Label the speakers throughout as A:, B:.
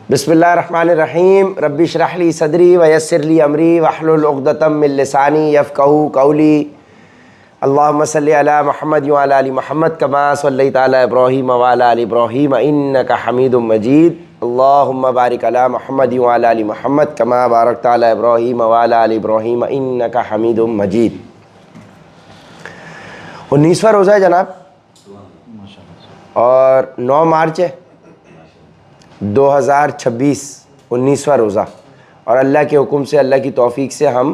A: بسم اللہ الرحمن الرحیم رب اشرح لی صدری ویسر لی امری واحلل عقدۃ من لسانی یفقہوا قولی اللہم صلی علی محمد وعلی آل محمد کما صلیت علی ابراہیم وعلی آل ابراہیم انک حمید مجید اللہم بارک علی محمد وعلی آل محمد کما بارکت علی ابراہیم وعلی آل ابراہیم انک حمید مجید۔ 19واں روزہ ہے جناب، اور 9 مارچ ہے 2026، 19واں روزہ، اور اللہ کے حکم سے، اللہ کی توفیق سے ہم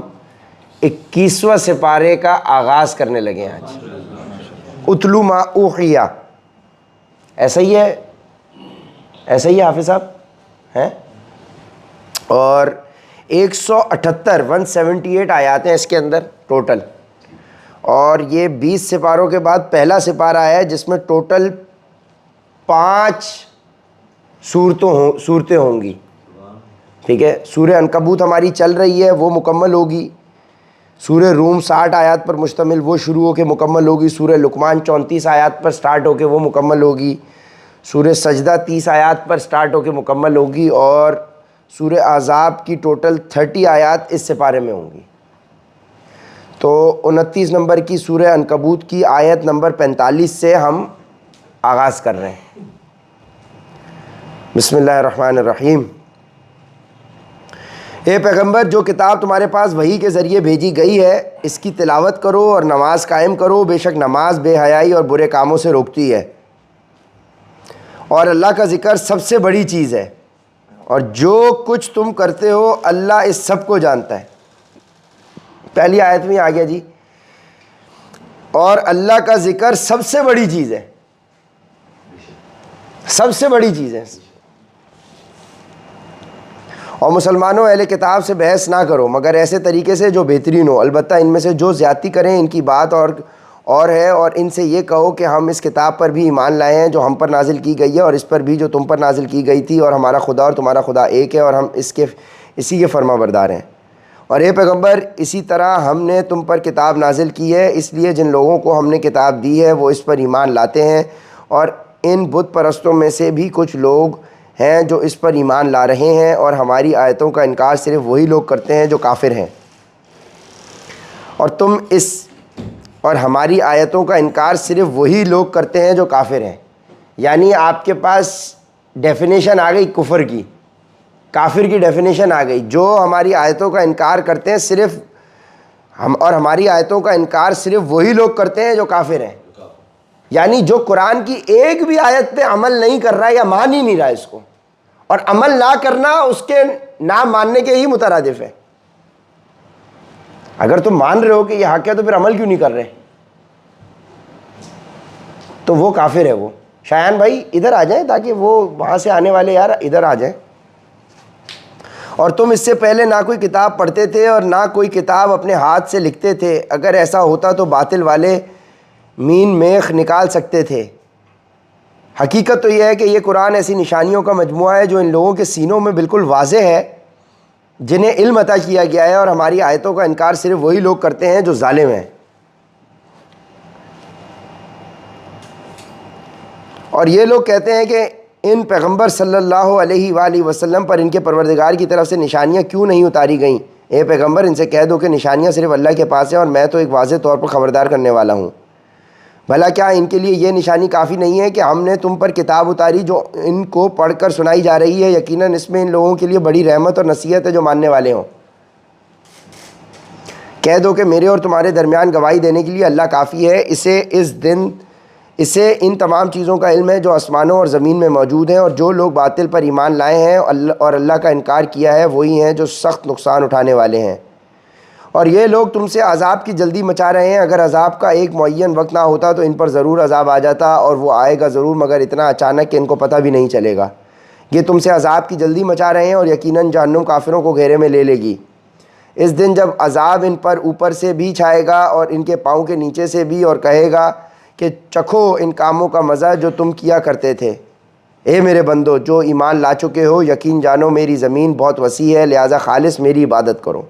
A: 21واں سپارے کا آغاز کرنے لگے ہیں آج۔ اتلو ما اوحی، ایسا ہی ہے، ایسا ہی ہے حافظ صاحب ہیں، اور 178 آیات ہیں اس کے اندر ٹوٹل، اور یہ 20 سپاروں کے بعد پہلا سپارہ آیا ہے جس میں ٹوٹل 5 صورتیں ہوں گی، ٹھیک ہے۔ سورہ عنکبوت ہماری چل رہی ہے، وہ مکمل ہوگی۔ سورہ روم 60 آیات پر مشتمل، وہ شروع ہو کے مکمل ہوگی۔ سورہ لقمان 34 آیات پر سٹارٹ ہو کے وہ مکمل ہوگی۔ سورہ سجدہ 30 آیات پر سٹارٹ ہو کے مکمل ہوگی، اور سورہ احزاب کی ٹوٹل 30 آیات اس سپارے میں ہوں گی۔ تو 29 نمبر کی سورہ عنکبوت کی آیت نمبر 45 سے ہم آغاز کر رہے ہیں۔ بسم اللہ الرحمن الرحیم۔ اے پیغمبر، جو کتاب تمہارے پاس وحی کے ذریعے بھیجی گئی ہے اس کی تلاوت کرو اور نماز قائم کرو، بے شک نماز بے حیائی اور برے کاموں سے روکتی ہے، اور اللہ کا ذکر سب سے بڑی چیز ہے، اور جو کچھ تم کرتے ہو اللہ اس سب کو جانتا ہے۔ پہلی آیت میں آ گیا جی، اور اللہ کا ذکر سب سے بڑی چیز ہے، سب سے بڑی چیز ہے۔ اور مسلمانوں، اہل کتاب سے بحث نہ کرو مگر ایسے طریقے سے جو بہترین ہو، البتہ ان میں سے جو زیادتی کریں ان کی بات اور ہے، اور ان سے یہ کہو کہ ہم اس کتاب پر بھی ایمان لائے ہیں جو ہم پر نازل کی گئی ہے، اور اس پر بھی جو تم پر نازل کی گئی تھی، اور ہمارا خدا اور تمہارا خدا ایک ہے، اور ہم اسی کے فرما بردار ہیں۔ اور اے پیغمبر، اسی طرح ہم نے تم پر کتاب نازل کی ہے، اس لیے جن لوگوں کو ہم نے کتاب دی ہے وہ اس پر ایمان لاتے ہیں، اور ان بت پرستوں میں سے بھی کچھ لوگ ہیں جو اس پر ایمان لا رہے ہیں، اور ہماری آیتوں کا انکار صرف وہی لوگ کرتے ہیں جو کافر ہیں، اور ہماری آیتوں کا انکار صرف وہی لوگ کرتے ہیں جو کافر ہیں۔ یعنی آپ کے پاس ڈیفینیشن آ گئی کفر کی، کافر کی ڈیفینیشن آ گئی، جو ہماری آیتوں کا انکار کرتے ہیں صرف اور ہماری آیتوں کا انکار صرف وہی لوگ کرتے ہیں جو کافر ہیں۔ یعنی جو قرآن کی ایک بھی آیت پہ عمل نہیں کر رہا ہے یا مان ہی نہیں رہا ہے اس کو، اور عمل نہ کرنا اس کے نہ ماننے کے ہی مترادف ہے۔ اگر تم مان رہے ہو کہ یہ حق ہے تو پھر عمل کیوں نہیں کر رہے؟ تو وہ کافر ہے۔ وہ شایان بھائی ادھر آ جائیں تاکہ وہ وہاں سے آنے والے یار ادھر آ جائیں۔ اور تم اس سے پہلے نہ کوئی کتاب پڑھتے تھے اور نہ کوئی کتاب اپنے ہاتھ سے لکھتے تھے، اگر ایسا ہوتا تو باطل والے مین میخ نکال سکتے تھے۔ حقیقت تو یہ ہے کہ یہ قرآن ایسی نشانیوں کا مجموعہ ہے جو ان لوگوں کے سینوں میں بالکل واضح ہے جنہیں علم عطا کیا گیا ہے، اور ہماری آیتوں کا انکار صرف وہی لوگ کرتے ہیں جو ظالم ہیں۔ اور یہ لوگ کہتے ہیں کہ ان پیغمبر صلی اللہ علیہ وآلہ وسلم پر ان کے پروردگار کی طرف سے نشانیاں کیوں نہیں اتاری گئیں؟ اے پیغمبر، ان سے کہہ دو کہ نشانیاں صرف اللہ کے پاس ہیں، اور میں تو ایک واضح طور پر خبردار کرنے والا ہوں۔ بھلا کیا ان کے لیے یہ نشانی کافی نہیں ہے کہ ہم نے تم پر کتاب اتاری جو ان کو پڑھ کر سنائی جا رہی ہے؟ یقیناً اس میں ان لوگوں کے لیے بڑی رحمت اور نصیحت ہے جو ماننے والے ہوں۔ کہہ دو کہ میرے اور تمہارے درمیان گواہی دینے کے لیے اللہ کافی ہے، اسے ان تمام چیزوں کا علم ہے جو آسمانوں اور زمین میں موجود ہیں، اور جو لوگ باطل پر ایمان لائے ہیں اور اللہ کا انکار کیا ہے وہی ہیں جو سخت نقصان اٹھانے والے ہیں۔ اور یہ لوگ تم سے عذاب کی جلدی مچا رہے ہیں، اگر عذاب کا ایک معین وقت نہ ہوتا تو ان پر ضرور عذاب آ جاتا، اور وہ آئے گا ضرور مگر اتنا اچانک کہ ان کو پتہ بھی نہیں چلے گا۔ یہ تم سے عذاب کی جلدی مچا رہے ہیں، اور یقیناً جہنم کافروں کو گھیرے میں لے لے گی۔ اس دن جب عذاب ان پر اوپر سے بھی چھائے گا اور ان کے پاؤں کے نیچے سے بھی، اور کہے گا کہ چکھو ان کاموں کا مزہ جو تم کیا کرتے تھے۔ اے میرے بندو جو ایمان لا چکے ہو، یقین جانو میری زمین بہت وسیع ہے، لہٰذا خالص میری عبادت کرو،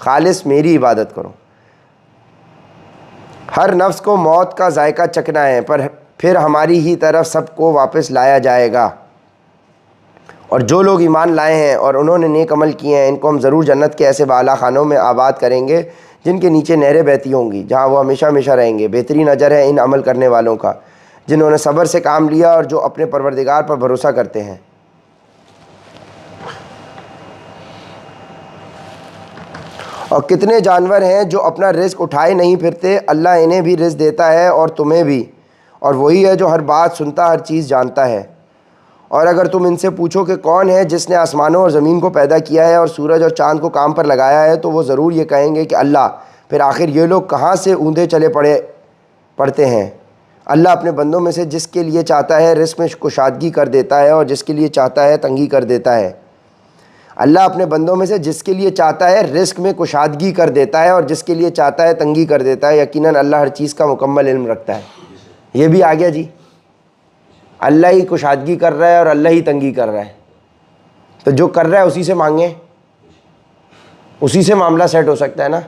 A: خالص میری عبادت کرو۔ ہر نفس کو موت کا ذائقہ چکھنا ہے، پر پھر ہماری ہی طرف سب کو واپس لایا جائے گا، اور جو لوگ ایمان لائے ہیں اور انہوں نے نیک عمل کیے ہیں ان کو ہم ضرور جنت کے ایسے بالا خانوں میں آباد کریں گے جن کے نیچے نہریں بہتی ہوں گی، جہاں وہ ہمیشہ ہمیشہ رہیں گے۔ بہترین اجر ہے ان عمل کرنے والوں کا جنہوں نے صبر سے کام لیا اور جو اپنے پروردگار پر بھروسہ کرتے ہیں۔ اور کتنے جانور ہیں جو اپنا رزق اٹھائے نہیں پھرتے، اللہ انہیں بھی رزق دیتا ہے اور تمہیں بھی، اور وہی ہے جو ہر بات سنتا، ہر چیز جانتا ہے۔ اور اگر تم ان سے پوچھو کہ کون ہے جس نے آسمانوں اور زمین کو پیدا کیا ہے اور سورج اور چاند کو کام پر لگایا ہے، تو وہ ضرور یہ کہیں گے کہ اللہ۔ پھر آخر یہ لوگ کہاں سے اوندے چلے پڑتے ہیں۔ اللہ اپنے بندوں میں سے جس کے لیے چاہتا ہے رزق میں کشادگی کر دیتا ہے اور جس کے لیے چاہتا ہے تنگی کر دیتا ہے۔ اللہ اپنے بندوں میں سے جس کے لیے چاہتا ہے رزق میں کشادگی کر دیتا ہے اور جس کے لیے چاہتا ہے تنگی کر دیتا ہے۔ یقیناً اللہ ہر چیز کا مکمل علم رکھتا ہے۔ یہ بھی آ گیا جی، اللہ ہی کشادگی کر رہا ہے اور اللہ ہی تنگی کر رہا ہے، تو جو کر رہا ہے اسی سے مانگیں، اسی سے معاملہ سیٹ ہو سکتا ہے نا۔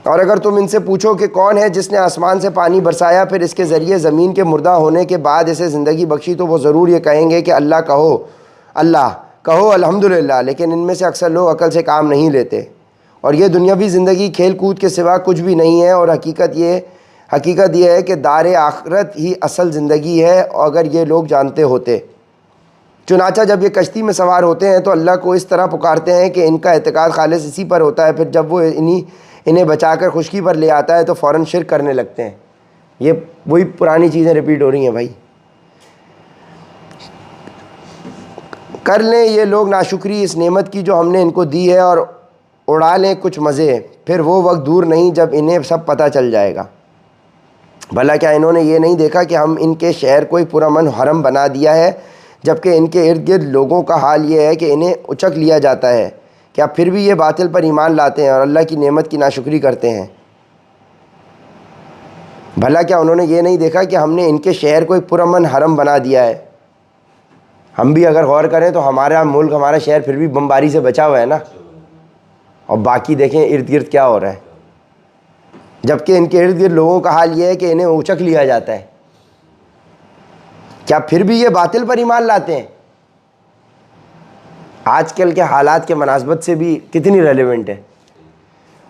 A: اور اگر تم ان سے پوچھو کہ کون ہے جس نے آسمان سے پانی برسایا پھر اس کے ذریعے زمین کے مردہ ہونے کے بعد اسے زندگی بخشی، تو وہ ضرور یہ کہیں گے کہ اللہ کہو الحمدللہ، لیکن ان میں سے اکثر لوگ عقل سے کام نہیں لیتے۔ اور یہ دنیاوی زندگی کھیل کود کے سوا کچھ بھی نہیں ہے، اور حقیقت یہ ہے کہ دار آخرت ہی اصل زندگی ہے، اگر یہ لوگ جانتے ہوتے۔ چنانچہ جب یہ کشتی میں سوار ہوتے ہیں تو اللہ کو اس طرح پکارتے ہیں کہ ان کا اعتقاد خالص اسی پر ہوتا ہے، پھر جب وہ انہیں بچا کر خشکی پر لے آتا ہے تو فوراً شرک کرنے لگتے ہیں۔ یہ وہی پرانی چیزیں ریپیٹ ہو رہی ہیں بھائی۔ کر لیں یہ لوگ ناشکری اس نعمت کی جو ہم نے ان کو دی ہے، اور اڑا لیں کچھ مزے، پھر وہ وقت دور نہیں جب انہیں سب پتہ چل جائے گا۔ بھلا کیا انہوں نے یہ نہیں دیکھا کہ ہم ان کے شہر کو ایک پرامن حرم بنا دیا ہے، جبکہ ان کے ارد گرد لوگوں کا حال یہ ہے کہ انہیں اچک لیا جاتا ہے؟ کیا پھر بھی یہ باطل پر ایمان لاتے ہیں اور اللہ کی نعمت کی ناشکری کرتے ہیں؟ بھلا کیا انہوں نے یہ نہیں دیکھا کہ ہم نے ان کے شہر کو ایک پرامن حرم بنا دیا ہے؟ ہم بھی اگر غور کریں تو ہمارا ملک، ہمارا شہر پھر بھی بمباری سے بچا ہوا ہے نا، اور باقی دیکھیں ارد گرد کیا ہو رہا ہے، جبکہ ان کے ارد گرد لوگوں کا حال یہ ہے کہ انہیں اچک لیا جاتا ہے۔ کیا پھر بھی یہ باطل پر ایمان لاتے ہیں؟ آج کل کے حالات کے مناسبت سے بھی کتنی ریلیونٹ ہے،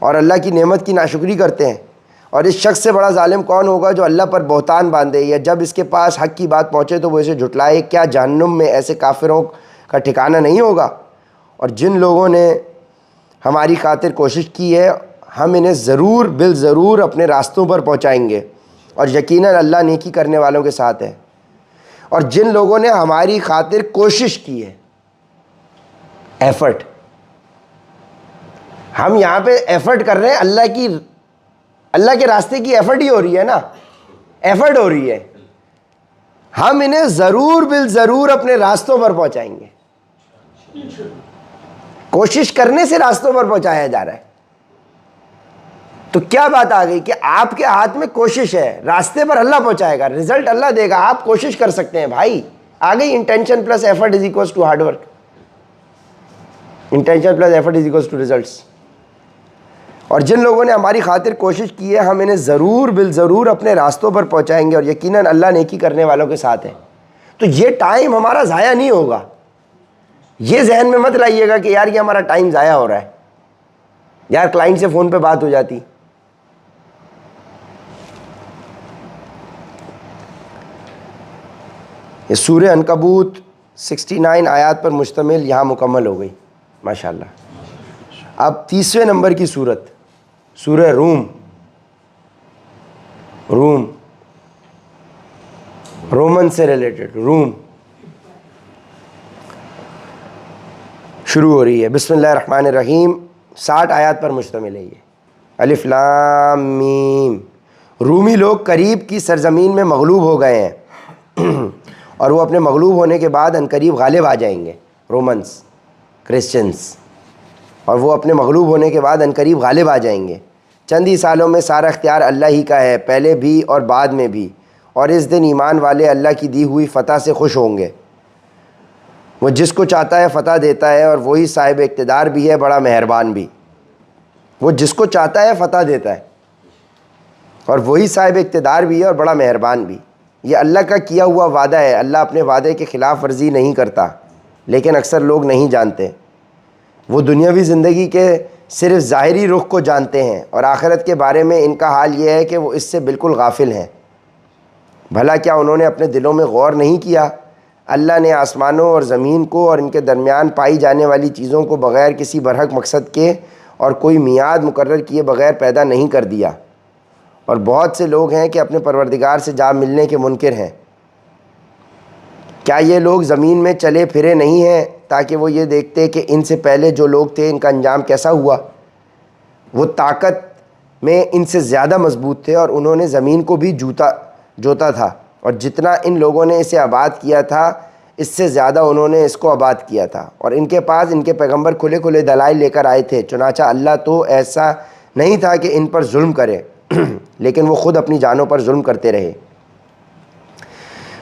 A: اور اللہ کی نعمت کی ناشکری کرتے ہیں۔ اور اس شخص سے بڑا ظالم کون ہوگا جو اللہ پر بہتان باندھے، یا جب اس کے پاس حق کی بات پہنچے تو وہ اسے جھٹلائے؟ کیا جہنم میں ایسے کافروں کا ٹھکانہ نہیں ہوگا؟ اور جن لوگوں نے ہماری خاطر کوشش کی ہے ہم انہیں ضرور اپنے راستوں پر پہنچائیں گے، اور یقیناً اللہ نیکی کرنے والوں کے ساتھ ہے۔ اور جن لوگوں نے ہماری خاطر کوشش کی ہے، ایفرٹ، ہم یہاں پہ ایفرٹ کر رہے ہیں، اللہ کے راستے کی ایفرٹ ہی ہو رہی ہے نا، ایفرٹ ہو رہی ہے، ہم انہیں ضرور اپنے راستوں پر پہنچائیں گے۔ کوشش کرنے سے راستوں پر پہنچایا جا رہا ہے، تو کیا بات آ گئی کہ آپ کے ہاتھ میں کوشش ہے، راستے پر اللہ پہنچائے گا، رزلٹ اللہ دے گا، آپ کوشش کر سکتے ہیں بھائی۔ آ گئی intention plus effort is equals to hard work, intention plus effort is equals to results. اور جن لوگوں نے ہماری خاطر کوشش کی ہے ہم انہیں ضرور اپنے راستوں پر پہنچائیں گے، اور یقیناً اللہ نیکی کرنے والوں کے ساتھ ہے۔ تو یہ ٹائم ہمارا ضائع نہیں ہوگا، یہ ذہن میں مت لائیے گا کہ یار یہ ہمارا ٹائم ضائع ہو رہا ہے، یار کلائنٹ سے فون پہ بات ہو جاتی۔ یہ سورہ عنکبوت 69 آیات پر مشتمل یہاں مکمل ہو گئی ماشاءاللہ۔ اب 30ویں نمبر کی سورت، سورہ رومن سے ریلیٹڈ، روم شروع ہو رہی ہے۔ بسم اللہ الرحمن الرحیم، 60 آیات پر مشتمل ہے یہ۔ الف لام میم، رومی لوگ قریب کی سرزمین میں مغلوب ہو گئے ہیں اور وہ اپنے مغلوب ہونے کے بعد عنقریب غالب آ جائیں گے، رومنز، کرسچنز، اور وہ اپنے مغلوب ہونے کے بعد عنقریب غالب آ جائیں گے۔ چند ہی سالوں میں سارا اختیار اللہ ہی کا ہے، پہلے بھی اور بعد میں بھی، اور اس دن ایمان والے اللہ کی دی ہوئی فتح سے خوش ہوں گے۔ وہ جس کو چاہتا ہے فتح دیتا ہے، اور وہی صاحب اقتدار بھی ہے، بڑا مہربان بھی۔ وہ جس کو چاہتا ہے فتح دیتا ہے، اور وہی صاحب اقتدار بھی ہے اور بڑا مہربان بھی۔ یہ اللہ کا کیا ہوا وعدہ ہے، اللہ اپنے وعدے کے خلاف ورزی نہیں کرتا۔ لیکن اکثر لوگ نہیں جانتے۔ وہ دنیاوی زندگی کے صرف ظاہری رخ کو جانتے ہیں اور آخرت کے بارے میں ان کا حال یہ ہے کہ وہ اس سے بالکل غافل ہیں۔ بھلا کیا انہوں نے اپنے دلوں میں غور نہیں کیا؟ اللہ نے آسمانوں اور زمین کو اور ان کے درمیان پائی جانے والی چیزوں کو بغیر کسی برحق مقصد کے اور کوئی میعاد مقرر کیے بغیر پیدا نہیں کر دیا، اور بہت سے لوگ ہیں کہ اپنے پروردگار سے جا ملنے کے منکر ہیں۔ کیا یہ لوگ زمین میں چلے پھرے نہیں ہیں تاکہ وہ یہ دیکھتے کہ ان سے پہلے جو لوگ تھے ان کا انجام کیسا ہوا؟ وہ طاقت میں ان سے زیادہ مضبوط تھے اور انہوں نے زمین کو بھی جوتا تھا، اور جتنا ان لوگوں نے اسے آباد کیا تھا اس سے زیادہ انہوں نے اس کو آباد کیا تھا، اور ان کے پاس ان کے پیغمبر کھلے کھلے دلائل لے کر آئے تھے۔ چنانچہ اللہ تو ایسا نہیں تھا کہ ان پر ظلم کرے لیکن وہ خود اپنی جانوں پر ظلم کرتے رہے۔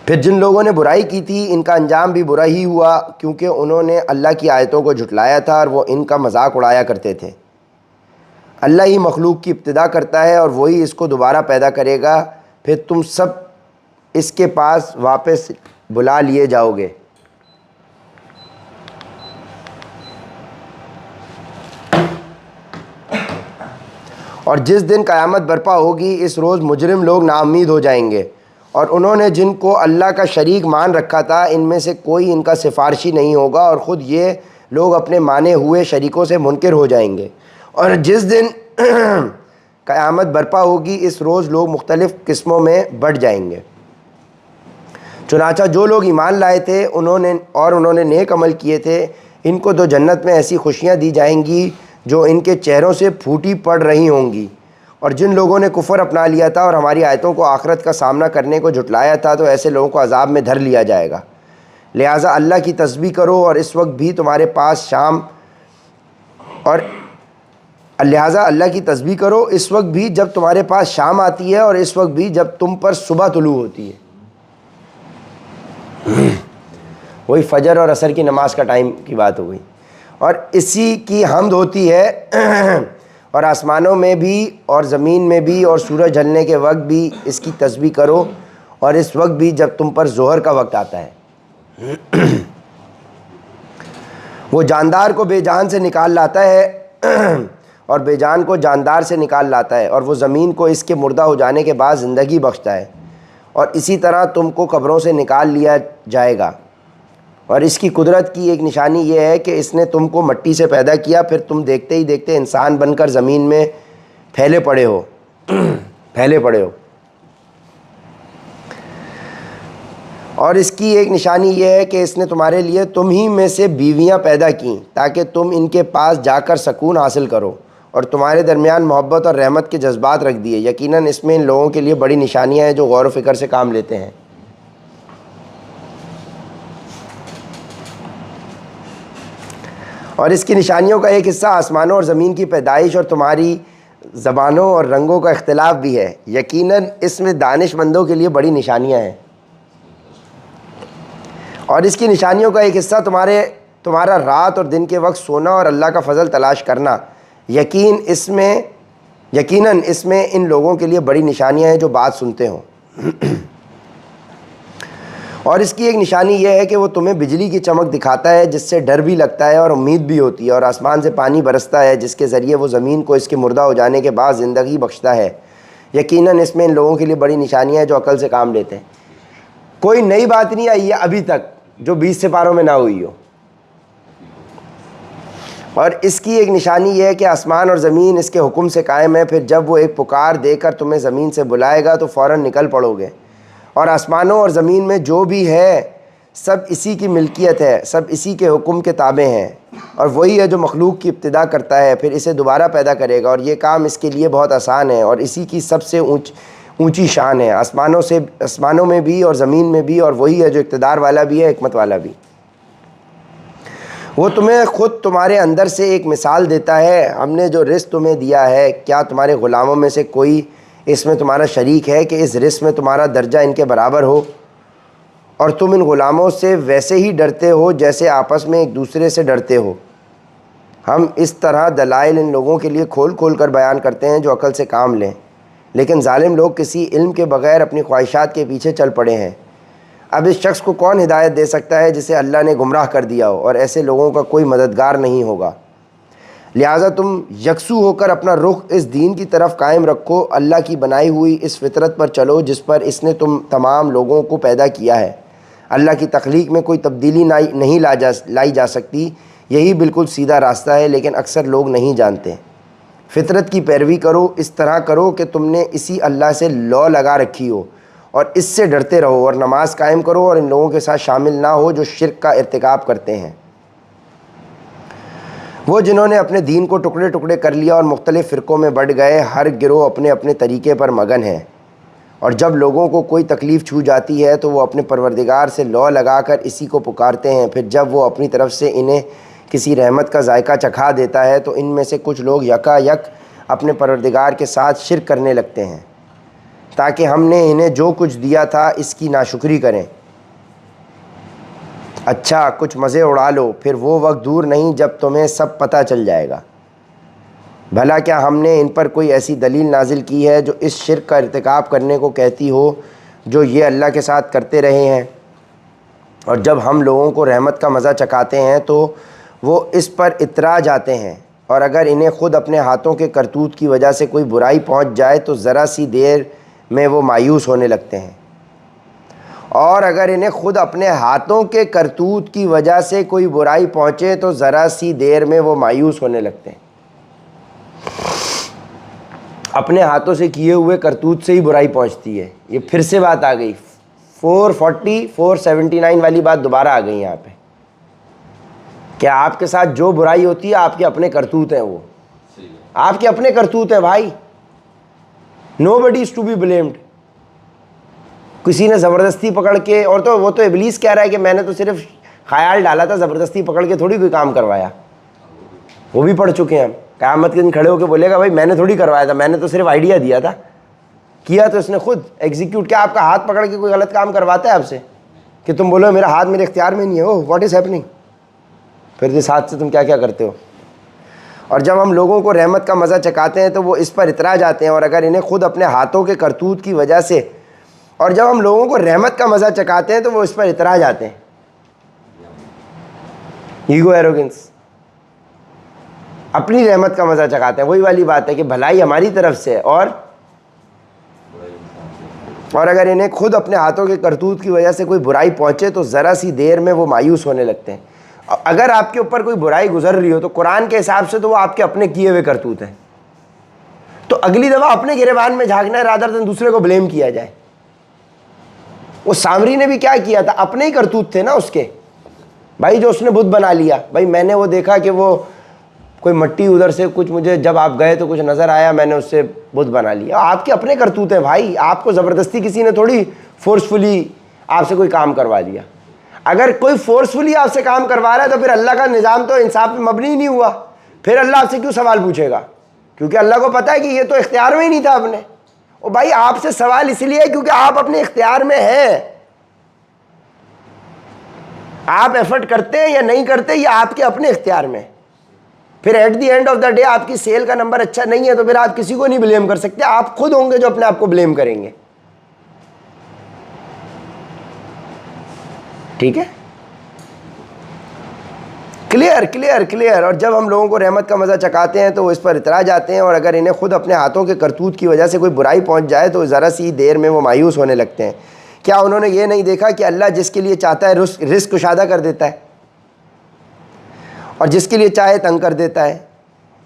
A: پھر جن لوگوں نے برائی کی تھی ان کا انجام بھی برا ہی ہوا، کیونکہ انہوں نے اللہ کی آیتوں کو جھٹلایا تھا اور وہ ان کا مذاق اڑایا کرتے تھے۔ اللہ ہی مخلوق کی ابتدا کرتا ہے اور وہی اس کو دوبارہ پیدا کرے گا، پھر تم سب اس کے پاس واپس بلا لیے جاؤ گے۔ اور جس دن قیامت برپا ہوگی اس روز مجرم لوگ نا امید ہو جائیں گے، اور انہوں نے جن کو اللہ کا شریک مان رکھا تھا ان میں سے کوئی ان کا سفارشی نہیں ہوگا، اور خود یہ لوگ اپنے مانے ہوئے شریکوں سے منکر ہو جائیں گے۔ اور جس دن قیامت برپا ہوگی اس روز لوگ مختلف قسموں میں بٹ جائیں گے۔ چنانچہ جو لوگ ایمان لائے تھے انہوں نے نیک عمل کیے تھے، ان کو تو جنت میں ایسی خوشیاں دی جائیں گی جو ان کے چہروں سے پھوٹی پڑ رہی ہوں گی۔ اور جن لوگوں نے کفر اپنا لیا تھا اور ہماری آیتوں کو آخرت کا سامنا کرنے کو جھٹلایا تھا تو ایسے لوگوں کو عذاب میں دھر لیا جائے گا۔ لہٰذا اللہ کی تسبیح کرو اور اس وقت بھی تمہارے پاس اس وقت بھی جب تمہارے پاس شام آتی ہے، اور اس وقت بھی جب تم پر صبح طلوع ہوتی ہے۔ وہی فجر اور عصر کی نماز کا ٹائم کی بات ہو گئی۔ اور اسی کی حمد ہوتی ہے، اور آسمانوں میں بھی اور زمین میں بھی اور سورج ڈھلنے کے وقت بھی اس کی تسبیح کرو، اور اس وقت بھی جب تم پر ظہر کا وقت آتا ہے۔ وہ جاندار کو بے جان سے نکال لاتا ہے اور بے جان کو جاندار سے نکال لاتا ہے، اور وہ زمین کو اس کے مردہ ہو جانے کے بعد زندگی بخشتا ہے، اور اسی طرح تم کو قبروں سے نکال لیا جائے گا۔ اور اس کی قدرت کی ایک نشانی یہ ہے کہ اس نے تم کو مٹی سے پیدا کیا، پھر تم دیکھتے ہی دیکھتے انسان بن کر زمین میں پھیلے پڑے ہو۔ اور اس کی ایک نشانی یہ ہے کہ اس نے تمہارے لیے تم ہی میں سے بیویاں پیدا کیں تاکہ تم ان کے پاس جا کر سکون حاصل کرو، اور تمہارے درمیان محبت اور رحمت کے جذبات رکھ دیے۔ یقیناً اس میں ان لوگوں کے لیے بڑی نشانیاں ہیں جو غور و فکر سے کام لیتے ہیں۔ اور اس کی نشانیوں کا ایک حصہ آسمانوں اور زمین کی پیدائش اور تمہاری زبانوں اور رنگوں کا اختلاف بھی ہے۔ یقیناً اس میں دانش مندوں کے لیے بڑی نشانیاں ہیں۔ اور اس کی نشانیوں کا ایک حصہ تمہارا رات اور دن کے وقت سونا اور اللہ کا فضل تلاش کرنا۔ یقیناً اس میں ان لوگوں کے لیے بڑی نشانیاں ہیں جو بات سنتے ہوں۔ اور اس کی ایک نشانی یہ ہے کہ وہ تمہیں بجلی کی چمک دکھاتا ہے جس سے ڈر بھی لگتا ہے اور امید بھی ہوتی ہے، اور آسمان سے پانی برستا ہے جس کے ذریعے وہ زمین کو اس کے مردہ ہو جانے کے بعد زندگی بخشتا ہے۔ یقیناً اس میں ان لوگوں کے لیے بڑی نشانیاں ہیں جو عقل سے کام لیتے ہیں۔ کوئی نئی بات نہیں آئی ہے ابھی تک جو 20 سپاروں میں نہ ہوئی ہو۔ اور اس کی ایک نشانی یہ ہے کہ آسمان اور زمین اس کے حکم سے قائم ہے، پھر جب وہ ایک پکار دے کر تمہیں زمین سے بلائے گا تو فوراً نکل پڑو گے۔ اور آسمانوں اور زمین میں جو بھی ہے سب اسی کی ملکیت ہے، سب اسی کے حکم کے تابع ہیں، اور وہی ہے جو مخلوق کی ابتدا کرتا ہے پھر اسے دوبارہ پیدا کرے گا، اور یہ کام اس کے لیے بہت آسان ہے، اور اسی کی سب سے اونچی شان ہے آسمانوں میں بھی اور زمین میں بھی، اور وہی ہے جو اقتدار والا بھی ہے، حکمت والا بھی۔ وہ تمہیں خود تمہارے اندر سے ایک مثال دیتا ہے۔ ہم نے جو رزق تمہیں دیا ہے، کیا تمہارے غلاموں میں سے کوئی اس میں تمہارا شریک ہے کہ اس رزق میں تمہارا درجہ ان کے برابر ہو؟ اور تم ان غلاموں سے ویسے ہی ڈرتے ہو جیسے آپس میں ایک دوسرے سے ڈرتے ہو۔ ہم اس طرح دلائل ان لوگوں کے لیے کھول کھول کر بیان کرتے ہیں جو عقل سے کام لیں، لیکن ظالم لوگ کسی علم کے بغیر اپنی خواہشات کے پیچھے چل پڑے ہیں۔ اب اس شخص کو کون ہدایت دے سکتا ہے جسے اللہ نے گمراہ کر دیا ہو، اور ایسے لوگوں کا کوئی مددگار نہیں ہوگا۔ لہٰذا تم یکسو ہو کر اپنا رخ اس دین کی طرف قائم رکھو، اللہ کی بنائی ہوئی اس فطرت پر چلو جس پر اس نے تم تمام لوگوں کو پیدا کیا ہے۔ اللہ کی تخلیق میں کوئی تبدیلی نہیں لائی جا سکتی، یہی بالکل سیدھا راستہ ہے، لیکن اکثر لوگ نہیں جانتے۔ فطرت کی پیروی کرو، اس طرح کرو کہ تم نے اسی اللہ سے لو لگا رکھی ہو، اور اس سے ڈرتے رہو، اور نماز قائم کرو، اور ان لوگوں کے ساتھ شامل نہ ہو جو شرک کا ارتکاب کرتے ہیں، وہ جنہوں نے اپنے دین کو ٹکڑے ٹکڑے کر لیا اور مختلف فرقوں میں بٹ گئے، ہر گروہ اپنے اپنے طریقے پر مگن ہے، اور جب لوگوں کو کوئی تکلیف چھو جاتی ہے تو وہ اپنے پروردگار سے لو لگا کر اسی کو پکارتے ہیں، پھر جب وہ اپنی طرف سے انہیں کسی رحمت کا ذائقہ چکھا دیتا ہے تو ان میں سے کچھ لوگ یکا یک اپنے پروردگار کے ساتھ شرک کرنے لگتے ہیں تاکہ ہم نے انہیں جو کچھ دیا تھا اس کی ناشکری کریں۔ اچھا کچھ مزے اڑا لو، پھر وہ وقت دور نہیں جب تمہیں سب پتہ چل جائے گا۔ بھلا کیا ہم نے ان پر کوئی ایسی دلیل نازل کی ہے جو اس شرک کا ارتکاب کرنے کو کہتی ہو جو یہ اللہ کے ساتھ کرتے رہے ہیں؟ اور جب ہم لوگوں کو رحمت کا مزہ چکھاتے ہیں تو وہ اس پر اترا جاتے ہیں، اور اگر انہیں خود اپنے ہاتھوں کے کرتوت کی وجہ سے کوئی برائی پہنچ جائے تو ذرا سی دیر میں وہ مایوس ہونے لگتے ہیں، اور اگر انہیں خود اپنے ہاتھوں کے کرتوت کی وجہ سے کوئی برائی پہنچے تو ذرا سی دیر میں وہ مایوس ہونے لگتے ہیں۔ اپنے ہاتھوں سے کیے ہوئے کرتوت سے ہی برائی پہنچتی ہے۔ یہ پھر سے بات آ گئی، 479 والی بات دوبارہ آ گئی یہاں پہ، کہ آپ کے ساتھ جو برائی ہوتی ہے آپ کے اپنے کرتوت ہیں، وہ آپ کے اپنے کرتوت ہیں بھائی۔ nobody is to be blamed۔ کسی نے زبردستی پکڑ کے، اور تو وہ تو ابلیس کہہ رہا ہے کہ میں نے تو صرف خیال ڈالا تھا، زبردستی پکڑ کے تھوڑی کوئی کام کروایا۔ وہ بھی پڑھ چکے ہیں ہم، قیامت کے دن کھڑے ہو کے بولے گا بھائی میں نے تھوڑی کروایا تھا، میں نے تو صرف آئیڈیا دیا تھا، کیا تو اس نے خود ایگزیکیوٹ کیا۔ آپ کا ہاتھ پکڑ کے کوئی غلط کام کرواتا ہے آپ سے کہ تم بولو میرا ہاتھ میرے اختیار میں نہیں ہے، اوہ واٹ از ہیپننگ، پھر اس ہاتھ سے تم کیا کیا کرتے ہو۔ اور جب ہم لوگوں کو رحمت کا مزہ چکھاتے ہیں تو وہ اس پر اترا جاتے ہیں، اور اگر انہیں خود اپنے ہاتھوں کے کرتوت کی وجہ سے، اور جب ہم لوگوں کو رحمت کا مزہ چکھاتے ہیں تو وہ اس پر اترا جاتے ہیں۔ ایگو ایروگنس، اپنی رحمت کا مزہ چکھاتے ہیں۔ وہی والی بات ہے کہ بھلائی ہماری طرف سے، اور اگر انہیں خود اپنے ہاتھوں کے کرتوت کی وجہ سے کوئی برائی پہنچے تو ذرا سی دیر میں وہ مایوس ہونے لگتے ہیں۔ اگر آپ کے اوپر کوئی برائی گزر رہی ہو تو قرآن کے حساب سے تو وہ آپ کے اپنے کیے ہوئے کرتوت ہیں، تو اگلی دفعہ اپنے گریبان میں جھانکنا ہے رادر دین دوسرے کو بلیم کیا جائے۔ وہ سامری نے بھی کیا کیا تھا، اپنے ہی کرتوت تھے نا اس کے بھائی، جو اس نے بت بنا لیا۔ بھائی میں نے وہ دیکھا کہ وہ کوئی مٹی ادھر سے کچھ، مجھے جب آپ گئے تو کچھ نظر آیا، میں نے اس سے بت بنا لیا۔ آپ کے اپنے کرتوت ہیں بھائی، آپ کو زبردستی کسی نے تھوڑی فورسفلی آپ سے کوئی کام کروا لیا۔ اگر کوئی فورسفلی آپ سے کام کروا رہا ہے تو پھر اللہ کا نظام تو انصاف پہ مبنی نہیں ہوا، پھر اللہ آپ سے کیوں سوال پوچھے گا؟ کیونکہ اللہ کو پتہ ہے کہ یہ تو اختیار میں ہی نہیں تھا اپنے۔ اور بھائی آپ سے سوال اس لیے ہے کیونکہ آپ اپنے اختیار میں ہیں، آپ ایفرٹ کرتے ہیں یا نہیں کرتے یہ آپ کے اپنے اختیار میں۔ پھر at the end of the day آپ کی سیل کا نمبر اچھا نہیں ہے تو پھر آپ کسی کو نہیں بلیم کر سکتے، آپ خود ہوں گے جو اپنے آپ کو بلیم کریں گے۔ ٹھیک ہے، کلیئر کلیئر کلیئر۔ اور جب ہم لوگوں کو رحمت کا مزہ چکھاتے ہیں تو وہ اس پر اترا جاتے ہیں، اور اگر انہیں خود اپنے ہاتھوں کے کرتوت کی وجہ سے کوئی برائی پہنچ جائے تو ذرا سی دیر میں وہ مایوس ہونے لگتے ہیں۔ کیا انہوں نے یہ نہیں دیکھا کہ اللہ جس کے لیے چاہتا ہے رزق کشادہ کر دیتا ہے اور جس کے لیے چاہے تنگ کر دیتا ہے؟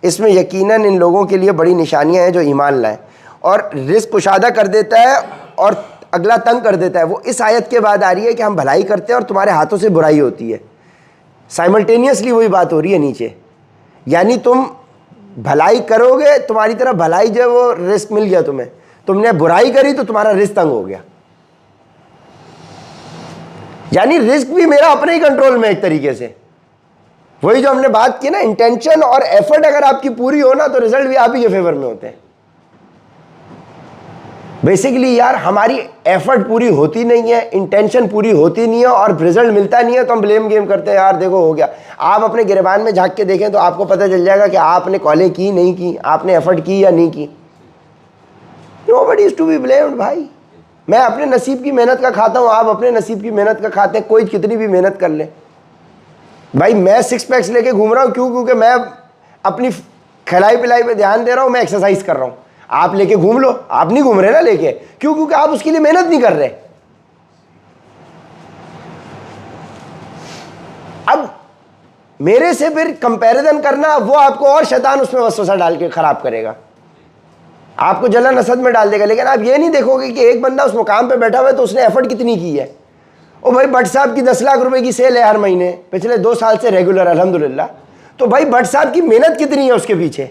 A: اس میں یقیناً ان لوگوں کے لیے بڑی نشانیاں ہیں جو ایمان لائیں۔ اور رزق کشادہ کر دیتا ہے اور اگلا تنگ کر دیتا ہے، وہ اس آیت کے بعد آ رہی ہے کہ ہم بھلائی کرتے ہیں اور تمہارے ہاتھوں سے برائی ہوتی ہے۔ سائملٹینیسلی وہی بات ہو رہی ہے نیچے، یعنی تم بھلائی کرو گے، تمہاری طرف بھلائی جو ہے وہ رزق مل گیا تمہیں، تم نے برائی کری تو تمہارا رزق تنگ ہو گیا۔ یعنی رزق بھی میرا اپنے ہی کنٹرول میں، ایک طریقے سے وہی جو ہم نے بات کی نا، انٹینشن اور ایفرٹ اگر آپ کی پوری ہو نا تو رزلٹ بھی آپ ہی کے فیور میں ہوتے ہیں۔ بیسیکلی یار ہماری ایفرٹ پوری ہوتی نہیں ہے، انٹینشن پوری ہوتی نہیں ہے اور رزلٹ ملتا نہیں ہے تو ہم بلیم گیم کرتے ہیں، یار دیکھو ہو گیا۔ آپ اپنے گریبان میں جھانک کے دیکھیں تو آپ کو پتہ چل جائے گا کہ آپ نے کالیں کی نہیں کی، آپ نے ایفرٹ کی یا نہیں کی۔ Nobody is to be blamed بھائی، میں اپنے نصیب کی محنت کا کھاتا ہوں, آپ اپنے نصیب کی محنت کا کھاتے ہیں, کوئی کتنی بھی محنت کر لے. بھائی میں 6 پیکس لے کے گھوم رہا ہوں, کیوں؟ کیونکہ میں اپنی کھلائی پلائی پہ دھیان دے رہا ہوں, میں ایکسرسائز کر رہا ہوں. آپ لے کے گھوم لو, آپ نہیں گھوم رہے نا لے کے, کیوں؟ کیونکہ آپ اس کے لیے محنت نہیں کر رہے. اب میرے سے پھر کمپیریزن کرنا, وہ آپ کو اور شیطان اس میں وسوسہ ڈال کے خراب کرے گا, آپ کو جلن حسد میں ڈال دے گا. لیکن آپ یہ نہیں دیکھو گے کہ ایک بندہ اس مقام پہ بیٹھا ہوا ہے تو اس نے ایفرٹ کتنی کی ہے. او بھائی بٹ صاحب کی 10 لاکھ روپے کی سیل ہے ہر مہینے, پچھلے 2 سال سے ریگولر الحمدللہ. تو بھائی بٹ صاحب کی محنت کتنی ہے اس کے پیچھے,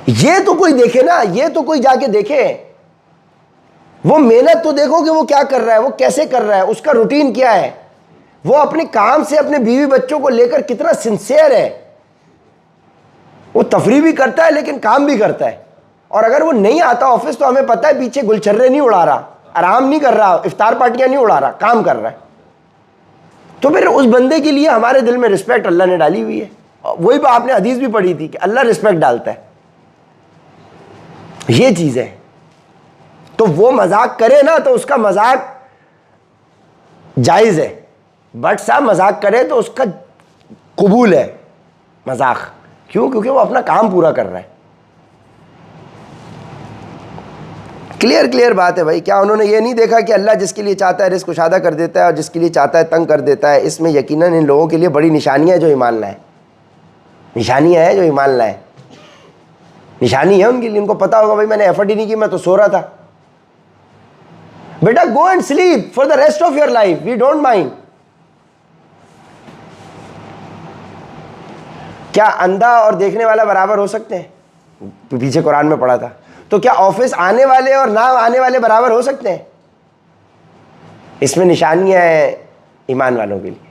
A: یہ تو کوئی دیکھے نا, یہ تو کوئی جا کے دیکھے. وہ محنت تو دیکھو کہ وہ کیا کر رہا ہے, وہ کیسے کر رہا ہے, اس کا روٹین کیا ہے, وہ اپنے کام سے اپنے بیوی بچوں کو لے کر کتنا سنسیئر ہے. وہ تفریح بھی کرتا ہے لیکن کام بھی کرتا ہے. اور اگر وہ نہیں آتا آفس تو ہمیں پتہ ہے پیچھے گلچھرے نہیں اڑا رہا, آرام نہیں کر رہا, افطار پارٹیاں نہیں اڑا رہا, کام کر رہا ہے. تو پھر اس بندے کے لیے ہمارے دل میں رسپیکٹ اللہ نے ڈالی ہوئی ہے. وہی پہ آپ نے حدیث بھی پڑھی تھی کہ اللہ رسپیکٹ ڈالتا ہے, یہ چیز ہے. تو وہ مذاق کرے نا تو اس کا مذاق جائز ہے. بٹ صاحب مذاق کرے تو اس کا قبول ہے مذاق, کیوں؟ کیونکہ وہ اپنا کام پورا کر رہا ہے. کلیئر بات ہے بھائی. کیا انہوں نے یہ نہیں دیکھا کہ اللہ جس کے لیے چاہتا ہے رزق کشادہ کر دیتا ہے اور جس کے لیے چاہتا ہے تنگ کر دیتا ہے. اس میں یقیناً ان لوگوں کے لیے بڑی نشانیاں ہیں جو ایمان لائیں, نشانیاں ہیں جو ایمان لائیں, نشانی ہے ان کے لیے. ان کو پتا ہوگا بھائی میں نے ایفرٹ ہی نہیں کی, میں تو سو رہا تھا. بیٹا go and sleep for the rest of your life, we don't mind. کیا اندھا اور دیکھنے والا برابر ہو سکتے ہیں؟ پیچھے قرآن میں پڑھا تھا. تو کیا آفس آنے والے اور نہ آنے والے برابر ہو سکتے ہیں؟ اس میں نشانیاں ہیں ایمان والوں کے لیے.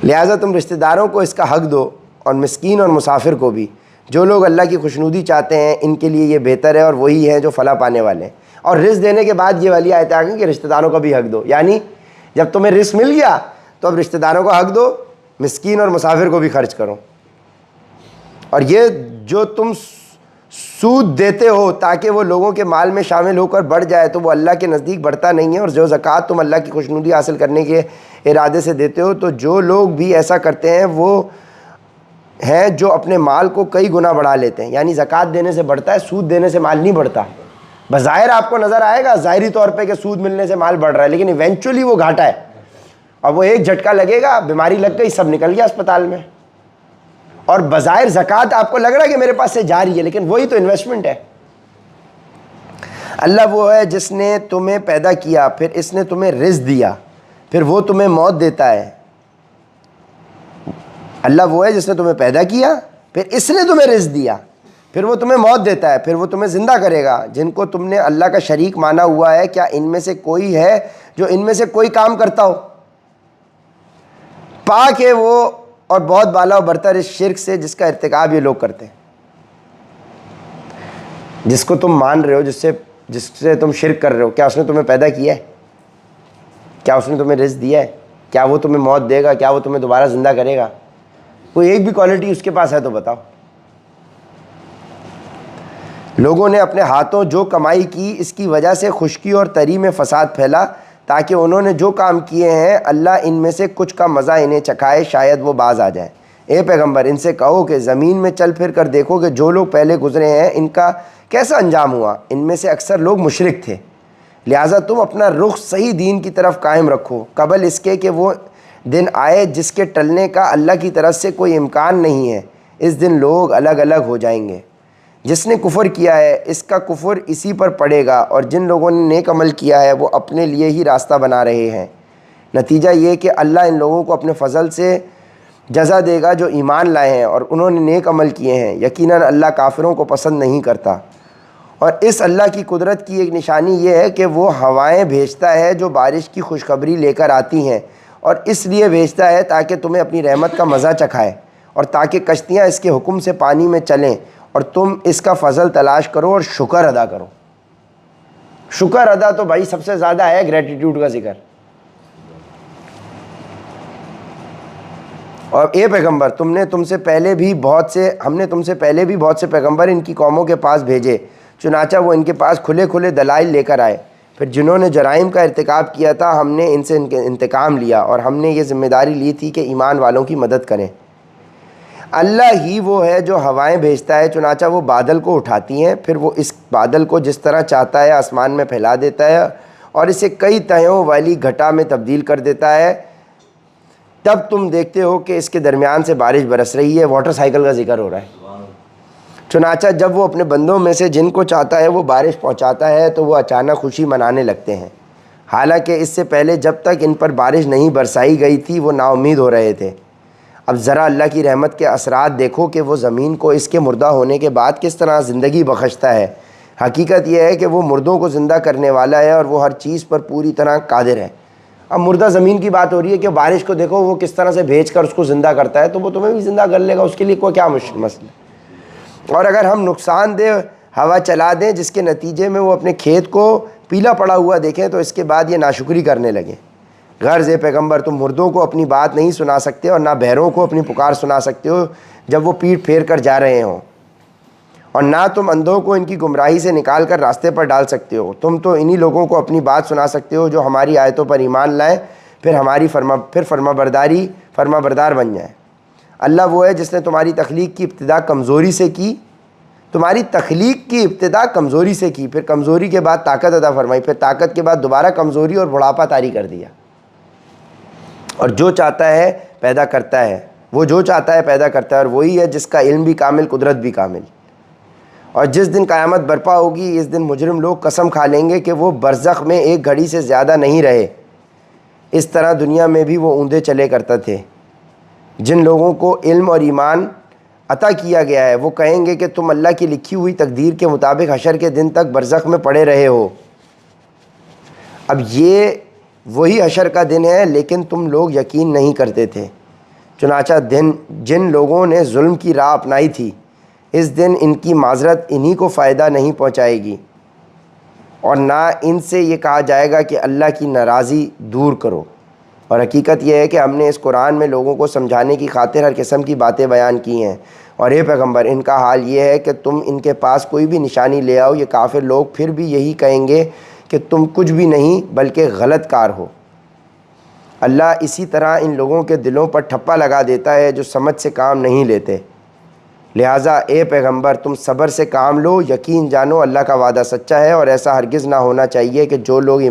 A: لہٰذا تم رشتہ داروں کو اس کا حق دو, اور مسکین اور مسافر کو بھی. جو لوگ اللہ کی خوشنودی چاہتے ہیں ان کے لیے یہ بہتر ہے, اور وہی ہیں جو فلاح پانے والے ہیں. اور رزق دینے کے بعد یہ والی آیت آ گئی کہ رشتہ داروں کا بھی حق دو. یعنی جب تمہیں رزق مل گیا تو اب رشتہ داروں کا حق دو, مسکین اور مسافر کو بھی خرچ کرو. اور یہ جو تم سود دیتے ہو تاکہ وہ لوگوں کے مال میں شامل ہو کر بڑھ جائے تو وہ اللہ کے نزدیک بڑھتا نہیں ہے. اور جو زکوٰۃ تم اللہ کی خوشنودی حاصل کرنے کے ارادے سے دیتے ہو تو جو لوگ بھی ایسا کرتے ہیں وہ ہیں جو اپنے مال کو کئی گنا بڑھا لیتے ہیں. یعنی زکوٰۃ دینے سے بڑھتا ہے, سود دینے سے مال نہیں بڑھتا. بظاہر آپ کو نظر آئے گا ظاہری طور پہ کہ سود ملنے سے مال بڑھ رہا ہے, لیکن ایونچولی وہ گھاٹا ہے. اور وہ ایک جھٹکا لگے گا, بیماری لگ گئی, سب نکل گیا اسپتال میں. اور بظاہر زکوٰۃ آپ کو لگ رہا ہے کہ میرے پاس سے جا رہی ہے, لیکن وہی تو انویسٹمنٹ ہے. اللہ وہ ہے جس نے تمہیں پیدا کیا, پھر اس نے تمہیں رزق دیا, پھر وہ تمہیں موت دیتا ہے. اللہ وہ ہے جس نے تمہیں پیدا کیا, پھر اس نے تمہیں رزق دیا, پھر وہ تمہیں موت دیتا ہے, پھر وہ تمہیں زندہ کرے گا. جن کو تم نے اللہ کا شریک مانا ہوا ہے, کیا ان میں سے کوئی ہے جو ان میں سے کوئی کام کرتا ہو؟ پاک ہے وہ اور بہت بالا و برتر اس شرک سے جس کا ارتکاب یہ لوگ کرتے ہیں. جس کو تم مان رہے ہو, جس سے تم شرک کر رہے ہو, کیا اس نے تمہیں پیدا کیا ہے؟ کیا اس نے تمہیں رزق دیا ہے؟ کیا وہ تمہیں موت دے گا؟ کیا وہ تمہیں دوبارہ زندہ کرے گا؟ کوئی ایک بھی کوالٹی اس کے پاس ہے تو بتاؤ. لوگوں نے اپنے ہاتھوں جو کمائی کی اس کی وجہ سے خشکی اور تری میں فساد پھیلا, تاکہ انہوں نے جو کام کیے ہیں اللہ ان میں سے کچھ کا مزہ انہیں چکھائے, شاید وہ باز آ جائیں. اے پیغمبر ان سے کہو کہ زمین میں چل پھر کر دیکھو کہ جو لوگ پہلے گزرے ہیں ان کا کیسا انجام ہوا. ان میں سے اکثر لوگ مشرک تھے, لہٰذا تم اپنا رخ صحیح دین کی طرف قائم رکھو قبل اس کے کہ وہ دن آئے جس کے ٹلنے کا اللہ کی طرف سے کوئی امکان نہیں ہے. اس دن لوگ الگ الگ ہو جائیں گے. جس نے کفر کیا ہے اس کا کفر اسی پر پڑے گا, اور جن لوگوں نے نیک عمل کیا ہے وہ اپنے لیے ہی راستہ بنا رہے ہیں. نتیجہ یہ کہ اللہ ان لوگوں کو اپنے فضل سے جزا دے گا جو ایمان لائے ہیں اور انہوں نے نیک عمل کیے ہیں. یقیناً اللہ کافروں کو پسند نہیں کرتا. اور اس اللہ کی قدرت کی ایک نشانی یہ ہے کہ وہ ہوائیں بھیجتا ہے جو بارش کی خوشخبری لے کر آتی ہیں, اور اس لیے بھیجتا ہے تاکہ تمہیں اپنی رحمت کا مزہ چکھائے, اور تاکہ کشتیاں اس کے حکم سے پانی میں چلیں, اور تم اس کا فضل تلاش کرو اور شکر ادا کرو. شکر ادا تو بھائی سب سے زیادہ ہے گریٹیٹیوڈ کا ذکر. اور اے پیغمبر ہم نے تم سے پہلے بھی بہت سے پیغمبر ان کی قوموں کے پاس بھیجے، چنانچہ وہ ان کے پاس کھلے کھلے دلائل لے کر آئے، پھر جنہوں نے جرائم کا ارتکاب کیا تھا ہم نے ان سے انتقام لیا، اور ہم نے یہ ذمہ داری لی تھی کہ ایمان والوں کی مدد کریں۔ اللہ ہی وہ ہے جو ہوائیں بھیجتا ہے، چنانچہ وہ بادل کو اٹھاتی ہیں، پھر وہ اس بادل کو جس طرح چاہتا ہے آسمان میں پھیلا دیتا ہے اور اسے کئی تہوں والی گھٹا میں تبدیل کر دیتا ہے، تب تم دیکھتے ہو کہ اس کے درمیان سے بارش برس رہی ہے۔ واٹر سائیکل کا ذکر ہو رہا ہے۔ چنانچہ جب وہ اپنے بندوں میں سے جن کو چاہتا ہے وہ بارش پہنچاتا ہے تو وہ اچانک خوشی منانے لگتے ہیں، حالانکہ اس سے پہلے جب تک ان پر بارش نہیں برسائی گئی تھی وہ نا امید ہو رہے تھے۔ اب ذرا اللہ کی رحمت کے اثرات دیکھو کہ وہ زمین کو اس کے مردہ ہونے کے بعد کس طرح زندگی بخشتا ہے۔ حقیقت یہ ہے کہ وہ مردوں کو زندہ کرنے والا ہے اور وہ ہر چیز پر پوری طرح قادر ہے۔ اب مردہ زمین کی بات ہو رہی ہے کہ بارش کو دیکھو وہ کس طرح سے بھیج کر اس کو زندہ کرتا ہے، تو وہ تمہیں بھی زندہ کر لے گا، اس کے لیے کوئی کیا مشکل مسئلہ ہے۔ اور اگر ہم نقصان دہ ہوا چلا دیں جس کے نتیجے میں وہ اپنے کھیت کو پیلا پڑا ہوا دیکھیں تو اس کے بعد یہ ناشکری کرنے لگیں۔ غرض ہے پیغمبر تم مردوں کو اپنی بات نہیں سنا سکتے اور نہ بہروں کو اپنی پکار سنا سکتے ہو جب وہ پیٹ پھیر کر جا رہے ہوں، اور نہ تم اندھوں کو ان کی گمراہی سے نکال کر راستے پر ڈال سکتے ہو۔ تم تو انہی لوگوں کو اپنی بات سنا سکتے ہو جو ہماری آیتوں پر ایمان لائیں، پھر فرما بردار بن جائیں۔ اللہ وہ ہے جس نے تمہاری تخلیق کی ابتدا کمزوری سے کی، پھر کمزوری کے بعد طاقت عطا فرمائی، پھر طاقت کے بعد دوبارہ کمزوری اور بڑھاپا طاری کر دیا۔ اور جو چاہتا ہے پیدا کرتا ہے اور وہی ہے جس کا علم بھی کامل، قدرت بھی کامل۔ اور جس دن قیامت برپا ہوگی اس دن مجرم لوگ قسم کھا لیں گے کہ وہ برزخ میں ایک گھڑی سے زیادہ نہیں رہے، اس طرح دنیا میں بھی وہ اوندے چلے کرتا تھے۔ جن لوگوں کو علم اور ایمان عطا کیا گیا ہے وہ کہیں گے کہ تم اللہ کی لکھی ہوئی تقدیر کے مطابق حشر کے دن تک برزخ میں پڑے رہے ہو۔ اب یہ وہی حشر کا دن ہے لیکن تم لوگ یقین نہیں کرتے تھے۔ چنانچہ جن لوگوں نے ظلم کی راہ اپنائی تھی اس دن ان کی معذرت انہی کو فائدہ نہیں پہنچائے گی، اور نہ ان سے یہ کہا جائے گا کہ اللہ کی ناراضی دور کرو۔ اور حقیقت یہ ہے کہ ہم نے اس قرآن میں لوگوں کو سمجھانے کی خاطر ہر قسم کی باتیں بیان کی ہیں۔ اور اے پیغمبر ان کا حال یہ ہے کہ تم ان کے پاس کوئی بھی نشانی لے آؤ، یہ کافر لوگ پھر بھی یہی کہیں گے کہ تم کچھ بھی نہیں بلکہ غلط کار ہو۔ اللہ اسی طرح ان لوگوں کے دلوں پر ٹھپا لگا دیتا ہے جو سمجھ سے کام نہیں لیتے۔ لہٰذا اے پیغمبر تم صبر سے کام لو، یقین جانو اللہ کا وعدہ سچا ہے، اور ایسا ہرگز نہ ہونا چاہیے کہ جو لوگ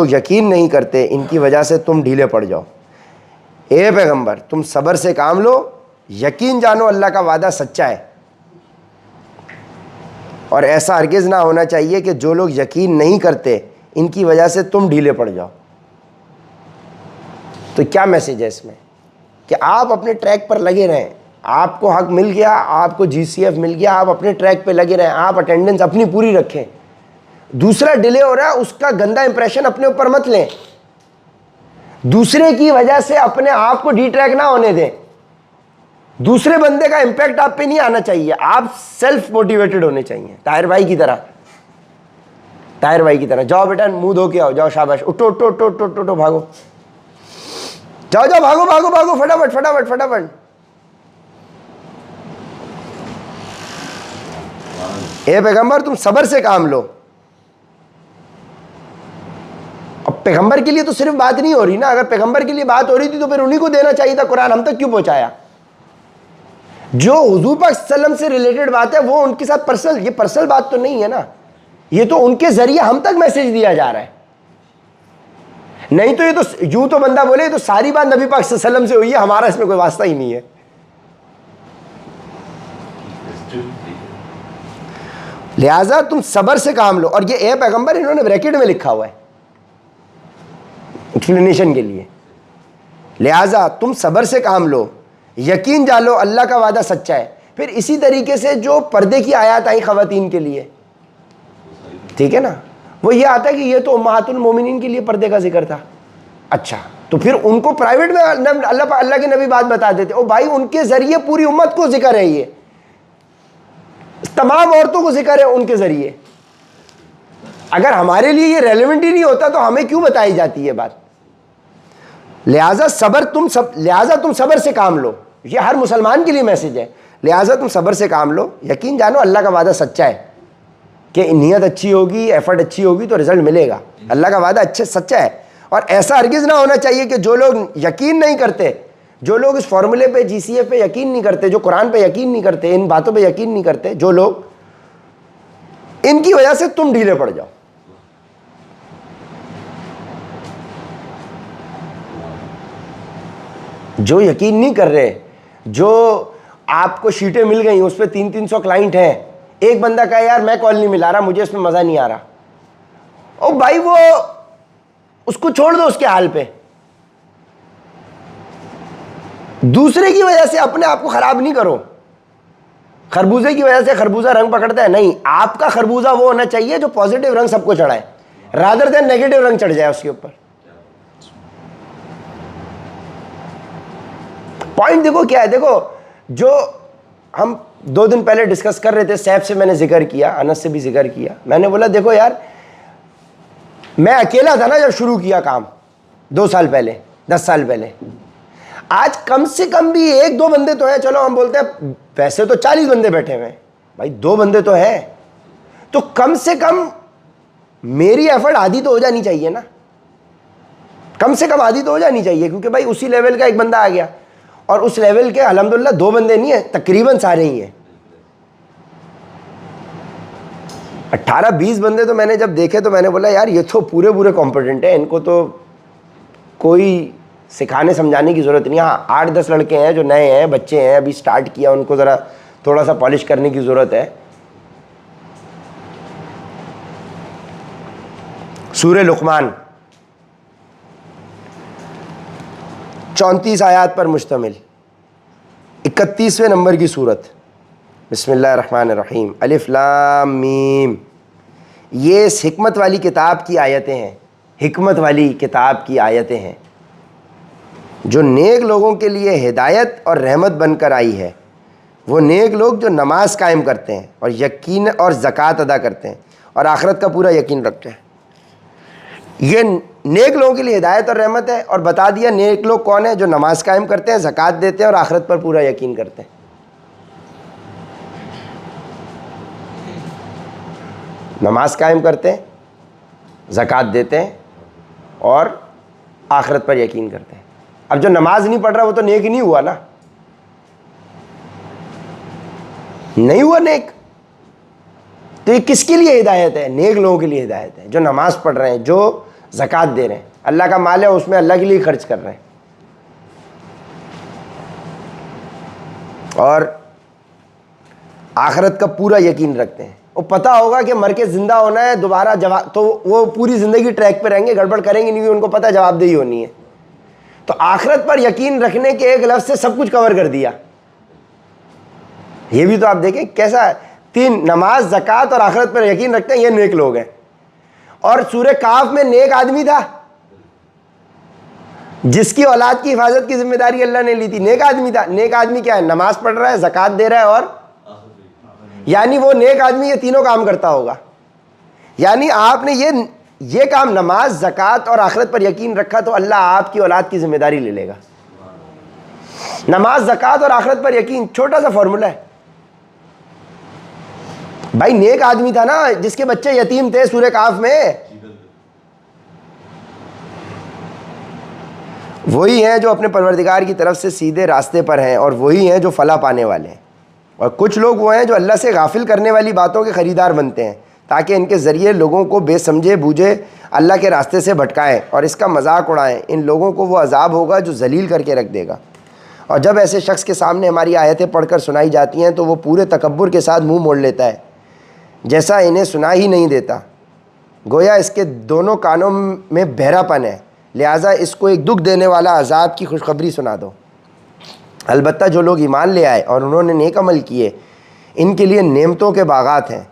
A: یقین نہیں کرتے ان کی وجہ سے تم ڈھیلے پڑ جاؤ۔ اے پیغمبر تم صبر سے کام لو، یقین جانو اللہ کا وعدہ سچا ہے، اور ایسا ہرگز نہ ہونا چاہیے کہ جو لوگ یقین نہیں کرتے ان کی وجہ سے تم ڈھیلے پڑ جاؤ۔ تو کیا میسیج ہے اس میں؟ کہ آپ اپنے ٹریک پر لگے رہیں، آپ کو حق مل گیا، آپ کو جی سی ایف مل گیا، آپ اپنے ٹریک پہ لگے رہیں، آپ اٹینڈنس اپنی پوری رکھیں۔ دوسرا ڈیلے ہو رہا ہے اس کا گندا امپریشن اپنے اوپر مت لیں، دوسرے کی وجہ سے اپنے آپ کو ڈی ٹریک نہ ہونے دیں۔ دوسرے بندے کا امپیکٹ آپ پہ نہیں آنا چاہیے، آپ سیلف موٹیویٹڈ ہونے چاہیے۔ طاہر بھائی کی طرح جاؤ بیٹا منہ دھو کے آؤ، جاؤ شاباش، اٹھو اٹھو اٹھو اٹھو اٹھو، بھاگو، جاؤ جاؤ، بھاگو بھاگو بھاگو، فٹافٹ فٹافٹ فٹافٹ۔ اے پیغمبر تم صبر سے کام لو۔ اب پیغمبر کے لیے تو صرف بات نہیں ہو رہی نا، اگر پیغمبر کے لیے بات ہو رہی تھی تو پھر انہی کو دینا چاہیے تھا قرآن، ہم تک کیوں پہنچایا؟ جو حضور پاک صلی اللہ علیہ وسلم سے ریلیٹڈ بات ہے وہ ان کے ساتھ پرسنل، یہ پرسنل بات تو نہیں ہے نا، یہ تو ان کے ذریعے ہم تک میسج دیا جا رہا ہے۔ نہیں تو یہ تو یوں تو بندہ بولے تو ساری بات نبی پاک صلی اللہ علیہ وسلم سے ہوئی ہے، ہمارا اس میں کوئی واسطہ ہی نہیں ہے۔ لہٰذا تم صبر سے کام لو، اور یہ اے پیغمبر انہوں نے بریکٹ میں لکھا ہوا ہے ایکسپلینیشن کے لیے۔ لہٰذا تم صبر سے کام لو، یقین جانو اللہ کا وعدہ سچا ہے۔ پھر اسی طریقے سے جو پردے کی آیات آئی خواتین کے لیے، ٹھیک ہے نا، وہ یہ آتا ہے کہ یہ تو امہات المومنین کے لیے پردے کا ذکر تھا۔ اچھا تو پھر ان کو پرائیویٹ میں اللہ کے نبی بات بتا دیتے، او بھائی ان کے ذریعے پوری امت کو ذکر ہے، یہ تمام عورتوں کو ذکر ہے ان کے ذریعے۔ اگر ہمارے لیے یہ ریلیونٹ ہی نہیں ہوتا تو ہمیں کیوں بتائی جاتی ہے بات؟ لہٰذا تم صبر سے کام لو. یہ ہر مسلمان کے لیے میسج ہے. لہٰذا تم صبر سے کام لو. یقین جانو اللہ کا وعدہ سچا ہے کہ نیت اچھی ہوگی، ایفرٹ اچھی ہوگی تو رزلٹ ملے گا. اللہ کا وعدہ سچا ہے. اور ایسا ہرگز نہ ہونا چاہیے کہ جو لوگ یقین نہیں کرتے، جو لوگ اس فارمولے پہ، جی سی اے پہ یقین نہیں کرتے، جو قرآن پہ یقین نہیں کرتے، ان باتوں پہ یقین نہیں کرتے، جو لوگ، ان کی وجہ سے تم ڈھیلے پڑ جاؤ. جو یقین نہیں کر رہے، جو آپ کو شیٹیں مل گئیں اس پہ 300 کلائنٹ ہیں، ایک بندہ کہا یار میں کال نہیں ملا رہا، مجھے اس میں مزہ نہیں آ رہا، او بھائی وہ اس کو چھوڑ دو اس کے حال پہ. دوسرے کی وجہ سے اپنے آپ کو خراب نہیں کرو. خربوزے کی وجہ سے خربوزہ رنگ پکڑتا ہے نہیں. آپ کا خربوزہ وہ ہونا چاہیے جو پازیٹیو رنگ سب کو چڑھائے، رادر دین نیگیٹو رنگ چڑھ جائے اس کے اوپر. پوائنٹ دیکھو کیا ہے. دیکھو جو ہم 2 دن پہلے ڈسکس کر رہے تھے، سیف سے میں نے ذکر کیا، انس سے بھی ذکر کیا. میں نے بولا دیکھو یار، میں اکیلا تھا نا جب شروع کیا کام 2 سال پہلے، 10 سال پہلے. آج کم سے کم بھی 1-2 بندے تو ہیں. چلو ہم بولتے ہیں ویسے تو 40 بندے بیٹھے ہوئے ہیں، بھائی 2 بندے تو ہیں. تو کم سے کم میری ایفرٹ آدھی تو ہو جانی چاہیے نا. کم سے کم آدھی تو ہو جانی چاہیے، کیونکہ بھائی اسی لیول کا ایک بندہ آ گیا. اور اس لیول کے الحمدللہ 2 بندے نہیں ہیں، تقریباً سارے ہی ہیں. 18-20 بندے تو میں نے جب دیکھے تو میں نے بولا یار یہ تو پورے کمپیٹنٹ ہیں، ان کو تو کوئی سکھانے سمجھانے کی ضرورت نہیں. ہاں 8-10 لڑکے ہیں جو نئے ہیں، بچے ہیں، ابھی سٹارٹ کیا، ان کو ذرا تھوڑا سا پالش کرنے کی ضرورت ہے. سورہ لقمان 34 آیات پر مشتمل 31ویں نمبر کی سورت. بسم اللہ الرحمن الرحیم. الف لام میم. یہ اس حکمت والی کتاب کی آیتیں ہیں. حکمت والی کتاب کی آیتیں ہیں جو نیک لوگوں کے لیے ہدایت اور رحمت بن کر آئی ہے. وہ نیک لوگ جو نماز قائم کرتے ہیں اور یقین اور زکوٰۃ ادا کرتے ہیں اور آخرت کا پورا یقین رکھتے ہیں. یہ نیک لوگوں کے لیے ہدایت اور رحمت ہے. اور بتا دیا نیک لوگ کون ہیں؟ جو نماز قائم کرتے ہیں، زکوٰۃ دیتے ہیں اور آخرت پر پورا یقین کرتے ہیں. نماز قائم کرتے ہیں، زکوٰۃ دیتے ہیں اور آخرت پر یقین کرتے ہیں. اب جو نماز نہیں پڑھ رہا وہ تو نیک ہی نہیں ہوا نا، نہیں ہوا نیک. تو یہ کس کے لیے ہدایت ہے؟ نیک لوگوں کے لیے ہدایت ہے جو نماز پڑھ رہے ہیں، جو زکوٰۃ دے رہے ہیں. اللہ کا مال ہے، اس میں اللہ کے لیے خرچ کر رہے ہیں. اور آخرت کا پورا یقین رکھتے ہیں. وہ پتہ ہوگا کہ مر کے زندہ ہونا ہے، دوبارہ جواب، تو وہ پوری زندگی ٹریک پہ رہیں گے، گڑبڑ کریں گے نہیں، ان کو پتہ جواب دہی ہونی ہے. تو آخرت پر یقین رکھنے کے ایک لفظ سے سب کچھ کور کر دیا. یہ بھی تو آپ دیکھیں کیسا ہے. 3 نماز، زکوٰۃ اور آخرت پر یقین رکھتے ہیں، یہ نیک لوگ ہیں. اور سورہ کاف میں نیک آدمی تھا جس کی اولاد کی حفاظت کی ذمہ داری اللہ نے لی تھی. نیک آدمی تھا. نیک آدمی کیا ہے؟ نماز پڑھ رہا ہے، زکوٰۃ دے رہا ہے، اور یعنی وہ نیک آدمی یہ تینوں کام کرتا ہوگا. یعنی آپ نے یہ کام، نماز، زکوٰۃ اور آخرت پر یقین رکھا تو اللہ آپ کی اولاد کی ذمہ داری لے لے گا. نماز، زکوٰۃ اور آخرت پر یقین، چھوٹا سا فارمولہ ہے. بھائی نیک آدمی تھا نا جس کے بچے یتیم تھے سورہ کاف میں. وہی ہیں جو اپنے پروردگار کی طرف سے سیدھے راستے پر ہیں، اور وہی ہیں جو فلاح پانے والے ہیں. اور کچھ لوگ وہ ہیں جو اللہ سے غافل کرنے والی باتوں کے خریدار بنتے ہیں تاکہ ان کے ذریعے لوگوں کو بے سمجھے بوجھے اللہ کے راستے سے بھٹکائیں اور اس کا مذاق اڑائیں. ان لوگوں کو وہ عذاب ہوگا جو ذلیل کر کے رکھ دے گا. اور جب ایسے شخص کے سامنے ہماری آیتیں پڑھ کر سنائی جاتی ہیں تو وہ پورے تکبر کے ساتھ منہ موڑ لیتا ہے جیسا انہیں سنا ہی نہیں دیتا، گویا اس کے دونوں کانوں میں بہرا پن ہے. لہٰذا اس کو ایک دکھ دینے والا عذاب کی خوشخبری سنا دو. البتہ جو لوگ ایمان لے آئے اور انہوں نے نیک عمل کیے، ان کے لیے نعمتوں کے باغات ہیں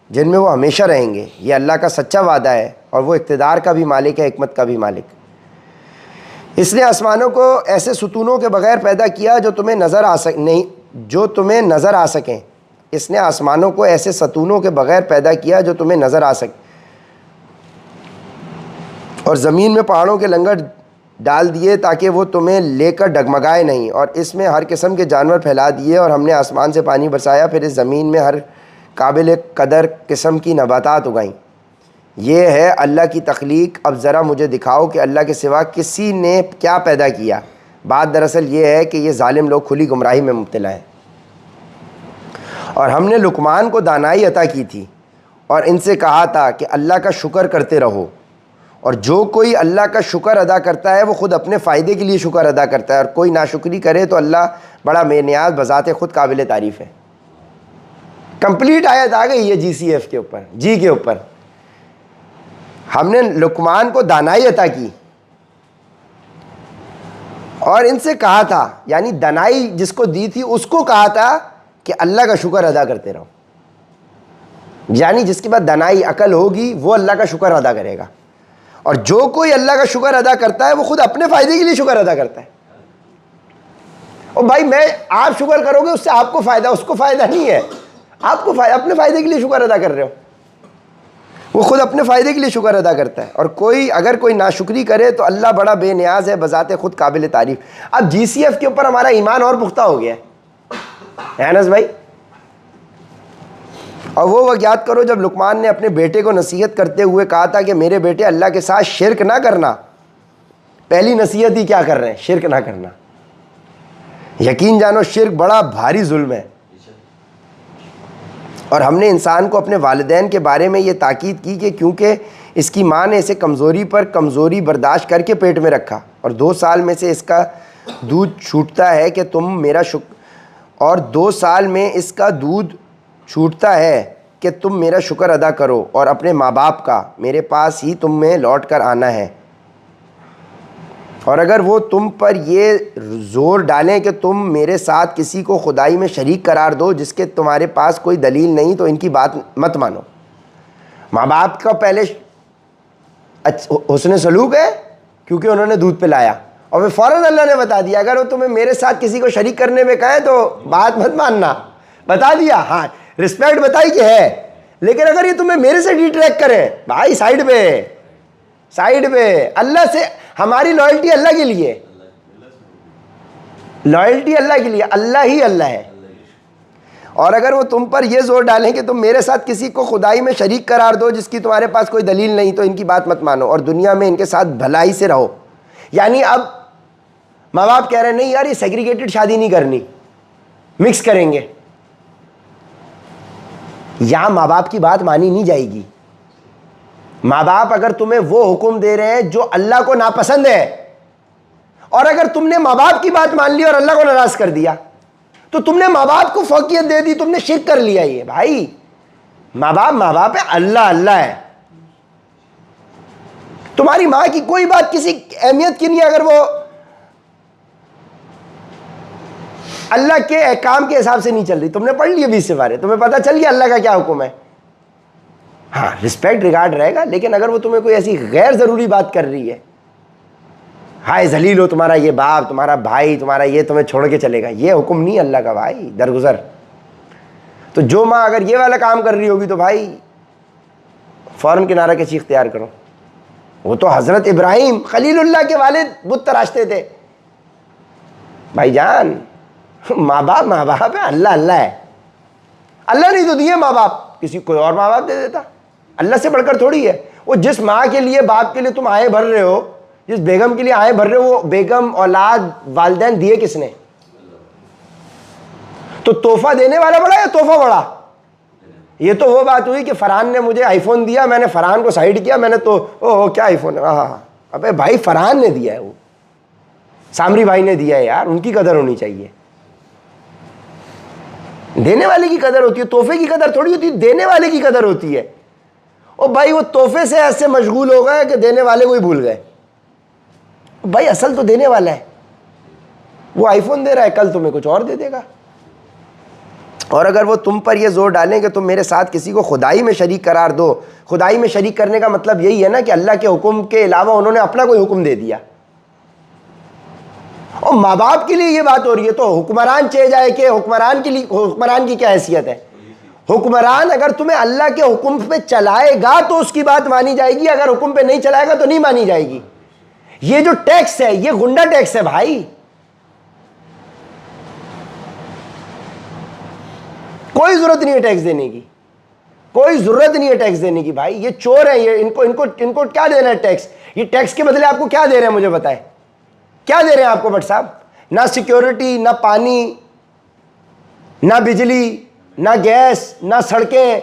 A: جن میں وہ ہمیشہ رہیں گے. یہ اللہ کا سچا وعدہ ہے اور وہ اقتدار کا بھی مالک ہے، حکمت کا بھی مالک. اس نے آسمانوں کو ایسے ستونوں کے بغیر پیدا کیا جو تمہیں نظر آ سکیں. اس نے آسمانوں کو ایسے ستونوں کے بغیر پیدا کیا جو تمہیں نظر آ سکیں، اور زمین میں پہاڑوں کے لنگر ڈال دیے تاکہ وہ تمہیں لے کر ڈگمگائے نہیں، اور اس میں ہر قسم کے جانور پھیلا دیے، اور ہم نے آسمان سے پانی برسایا، پھر اس زمین میں ہر قابل قدر قسم کی نباتات اگائیں۔ یہ ہے اللہ کی تخلیق، اب ذرا مجھے دکھاؤ کہ اللہ کے سوا کسی نے کیا پیدا کیا۔ بات دراصل یہ ہے کہ یہ ظالم لوگ کھلی گمراہی میں مبتلا ہیں۔ اور ہم نے لقمان کو دانائی عطا کی تھی اور ان سے کہا تھا کہ اللہ کا شکر کرتے رہو، اور جو کوئی اللہ کا شکر ادا کرتا ہے وہ خود اپنے فائدے کے لیے شکر ادا کرتا ہے، اور کوئی ناشکری کرے تو اللہ بڑا بے نیاز بذات خود قابل تعریف ہے۔ کمپلیٹ آیت آ گئی ہے جی سی ایف کے اوپر، جی کے اوپر۔ ہم نے لقمان کو دانائی عطا کی اور ان سے کہا تھا، یعنی دانائی جس کو دی تھی اس کو کہا تھا کہ اللہ کا شکر ادا کرتے رہو، یعنی جس کے بعد دانائی عقل ہوگی وہ اللہ کا شکر ادا کرے گا، اور جو کوئی اللہ کا شکر ادا کرتا ہے وہ خود اپنے فائدے کے لیے شکر ادا کرتا ہے۔ اور بھائی میں آپ شکر کرو گے اس سے آپ کو فائدہ، اس کو فائدہ نہیں ہے، آپ کو اپنے فائدے کے لیے شکر ادا کر رہے ہو، وہ خود اپنے فائدے کے لیے شکر ادا کرتا ہے۔ اور اگر کوئی ناشکری کرے تو اللہ بڑا بے نیاز ہے بذات خود قابل تعریف۔ اب جی سی ایف کے اوپر ہمارا ایمان اور پختہ ہو گیا ہے انس بھائی۔ اور وہ وقت یاد کرو جب لقمان نے اپنے بیٹے کو نصیحت کرتے ہوئے کہا تھا کہ میرے بیٹے اللہ کے ساتھ شرک نہ کرنا۔ پہلی نصیحت ہی کیا کر رہے ہیں؟ شرک نہ کرنا۔ یقین جانو شرک بڑا بھاری ظلم ہے، اور ہم نے انسان کو اپنے والدین کے بارے میں یہ تاکید کی کہ کیونکہ اس کی ماں نے اسے کمزوری پر کمزوری برداشت کر کے پیٹ میں رکھا، اور 2 سال میں سے اس کا دودھ چھوٹتا ہے کہ تم میرا شکر ادا کرو، اور اپنے ماں باپ کا، میرے پاس ہی تم میں لوٹ کر آنا ہے۔ اور اگر وہ تم پر یہ زور ڈالیں کہ تم میرے ساتھ کسی کو خدائی میں شریک قرار دو جس کے تمہارے پاس کوئی دلیل نہیں، تو ان کی بات مت مانو۔ ماں باپ کا پہلے حسن سلوک ہے کیونکہ انہوں نے دودھ پلایا، اور پھر فوراً اللہ نے بتا دیا اگر وہ تمہیں میرے ساتھ کسی کو شریک کرنے میں کہیں تو بات مت ماننا، بتا دیا۔ ہاں رسپیکٹ بتائی کہ ہے، لیکن اگر یہ تمہیں میرے سے ڈیٹریکٹ کریں بھائی سائیڈ پہ اللہ سے ہماری لائلٹی اللہ کے لیے، لائلٹی اللہ کے لیے، اللہ ہی اللہ ہے۔ اور اگر وہ تم پر یہ زور ڈالیں کہ تم میرے ساتھ کسی کو خدائی میں شریک قرار دو جس کی تمہارے پاس کوئی دلیل نہیں، تو ان کی بات مت مانو، اور دنیا میں ان کے ساتھ بھلائی سے رہو۔ یعنی اب ماں باپ کہہ رہے ہیں نہیں یار یہ سیگریگیٹڈ شادی نہیں کرنی، مکس کریں گے، یہاں ماں باپ کی بات مانی نہیں جائے گی۔ ماں باپ اگر تمہیں وہ حکم دے رہے ہیں جو اللہ کو ناپسند ہے، اور اگر تم نے ماں باپ کی بات مان لی اور اللہ کو ناراض کر دیا تو تم نے ماں باپ کو فوقیت دے دی، تم نے شرک کر لیا۔ یہ بھائی ماں باپ ہے، اللہ ہے۔ تمہاری ماں کی کوئی بات کسی اہمیت کی نہیں ہے اگر وہ اللہ کے احکام کے حساب سے نہیں چل رہی۔ تم نے پڑھ لیے 20 سپارے، تمہیں پتہ چل گیا اللہ کا کیا حکم ہے۔ ہاں رسپیکٹ ریگارڈ رہے گا، لیکن اگر وہ تمہیں کوئی ایسی غیر ضروری بات کر رہی ہے، ہائے ذلیل ہو تمہارا یہ باپ، تمہارا بھائی، تمہارا یہ تمہیں چھوڑ کے چلے گا، یہ حکم نہیں اللہ کا بھائی، درگزر۔ تو جو ماں اگر یہ والا کام کر رہی ہوگی تو بھائی فوراً کنارہ کشی اختیار کرو۔ وہ تو حضرت ابراہیم خلیل اللہ کے والد بت تراشتے تھے۔ بھائی جان ماں باپ ہے، اللہ ہے۔ اللہ نہیں تو دیے ماں باپ، کسی کوئی اور ماں باپ دے دیتا، اللہ سے بڑھ کر تھوڑی ہے۔ وہ جس ماں کے لیے باپ کے لیے تم آئے بھر رہے ہو، جس بیگم کے لیے آئے بھر رہے ہو، وہ بیگم اولاد والدین دیے کس نے؟ تو تحفہ دینے والا بڑا یا تحفہ بڑا؟ یہ تو وہ بات ہوئی کہ فرحان نے مجھے آئی فون دیا، میں نے فرحان کو سائڈ کیا، میں نے تو کیا آئی فون ہے، ہاں ابے بھائی فرحان نے دیا ہے، وہ سامری بھائی نے دیا ہے یار، ان کی قدر ہونی چاہیے۔ دینے والے کی قدر ہوتی ہے، تحفے کی قدر تھوڑی ہوتی ہے، دینے والے کی قدر ہوتی ہے۔ اور بھائی وہ تحفے سے ایسے مشغول ہو گئے کہ دینے والے کو ہی بھول گئے۔ بھائی اصل تو دینے والا ہے، وہ آئی فون دے رہا ہے، کل تمہیں کچھ اور دے دے گا۔ اور اگر وہ تم پر یہ زور ڈالیں کہ تم میرے ساتھ کسی کو خدائی میں شریک قرار دو، خدائی میں شریک کرنے کا مطلب یہی ہے نا کہ اللہ کے حکم کے علاوہ انہوں نے اپنا کوئی حکم دے دیا۔ اور ماں باپ کے لیے یہ بات ہو رہی ہے تو حکمران چاہے جائے کہ حکمران کی کیا حیثیت ہے؟ حکمران اگر تمہیں اللہ کے حکم پہ چلائے گا تو اس کی بات مانی جائے گی، اگر حکم پہ نہیں چلائے گا تو نہیں مانی جائے گی۔ یہ جو ٹیکس ہے یہ گنڈا ٹیکس ہے بھائی. کوئی ضرورت نہیں ہے ٹیکس دینے کی, کوئی ضرورت نہیں ہے ٹیکس دینے کی بھائی. یہ چور ہیں, یہ ان کو کیا دینا ہے ٹیکس؟ یہ ٹیکس کے بدلے آپ کو کیا دے رہے ہیں مجھے بتائیں, کیا دے رہے ہیں آپ کو بٹ صاحب؟ نہ سیکیورٹی, نہ پانی, نہ بجلی, نہ گیس, نہ سڑکیں,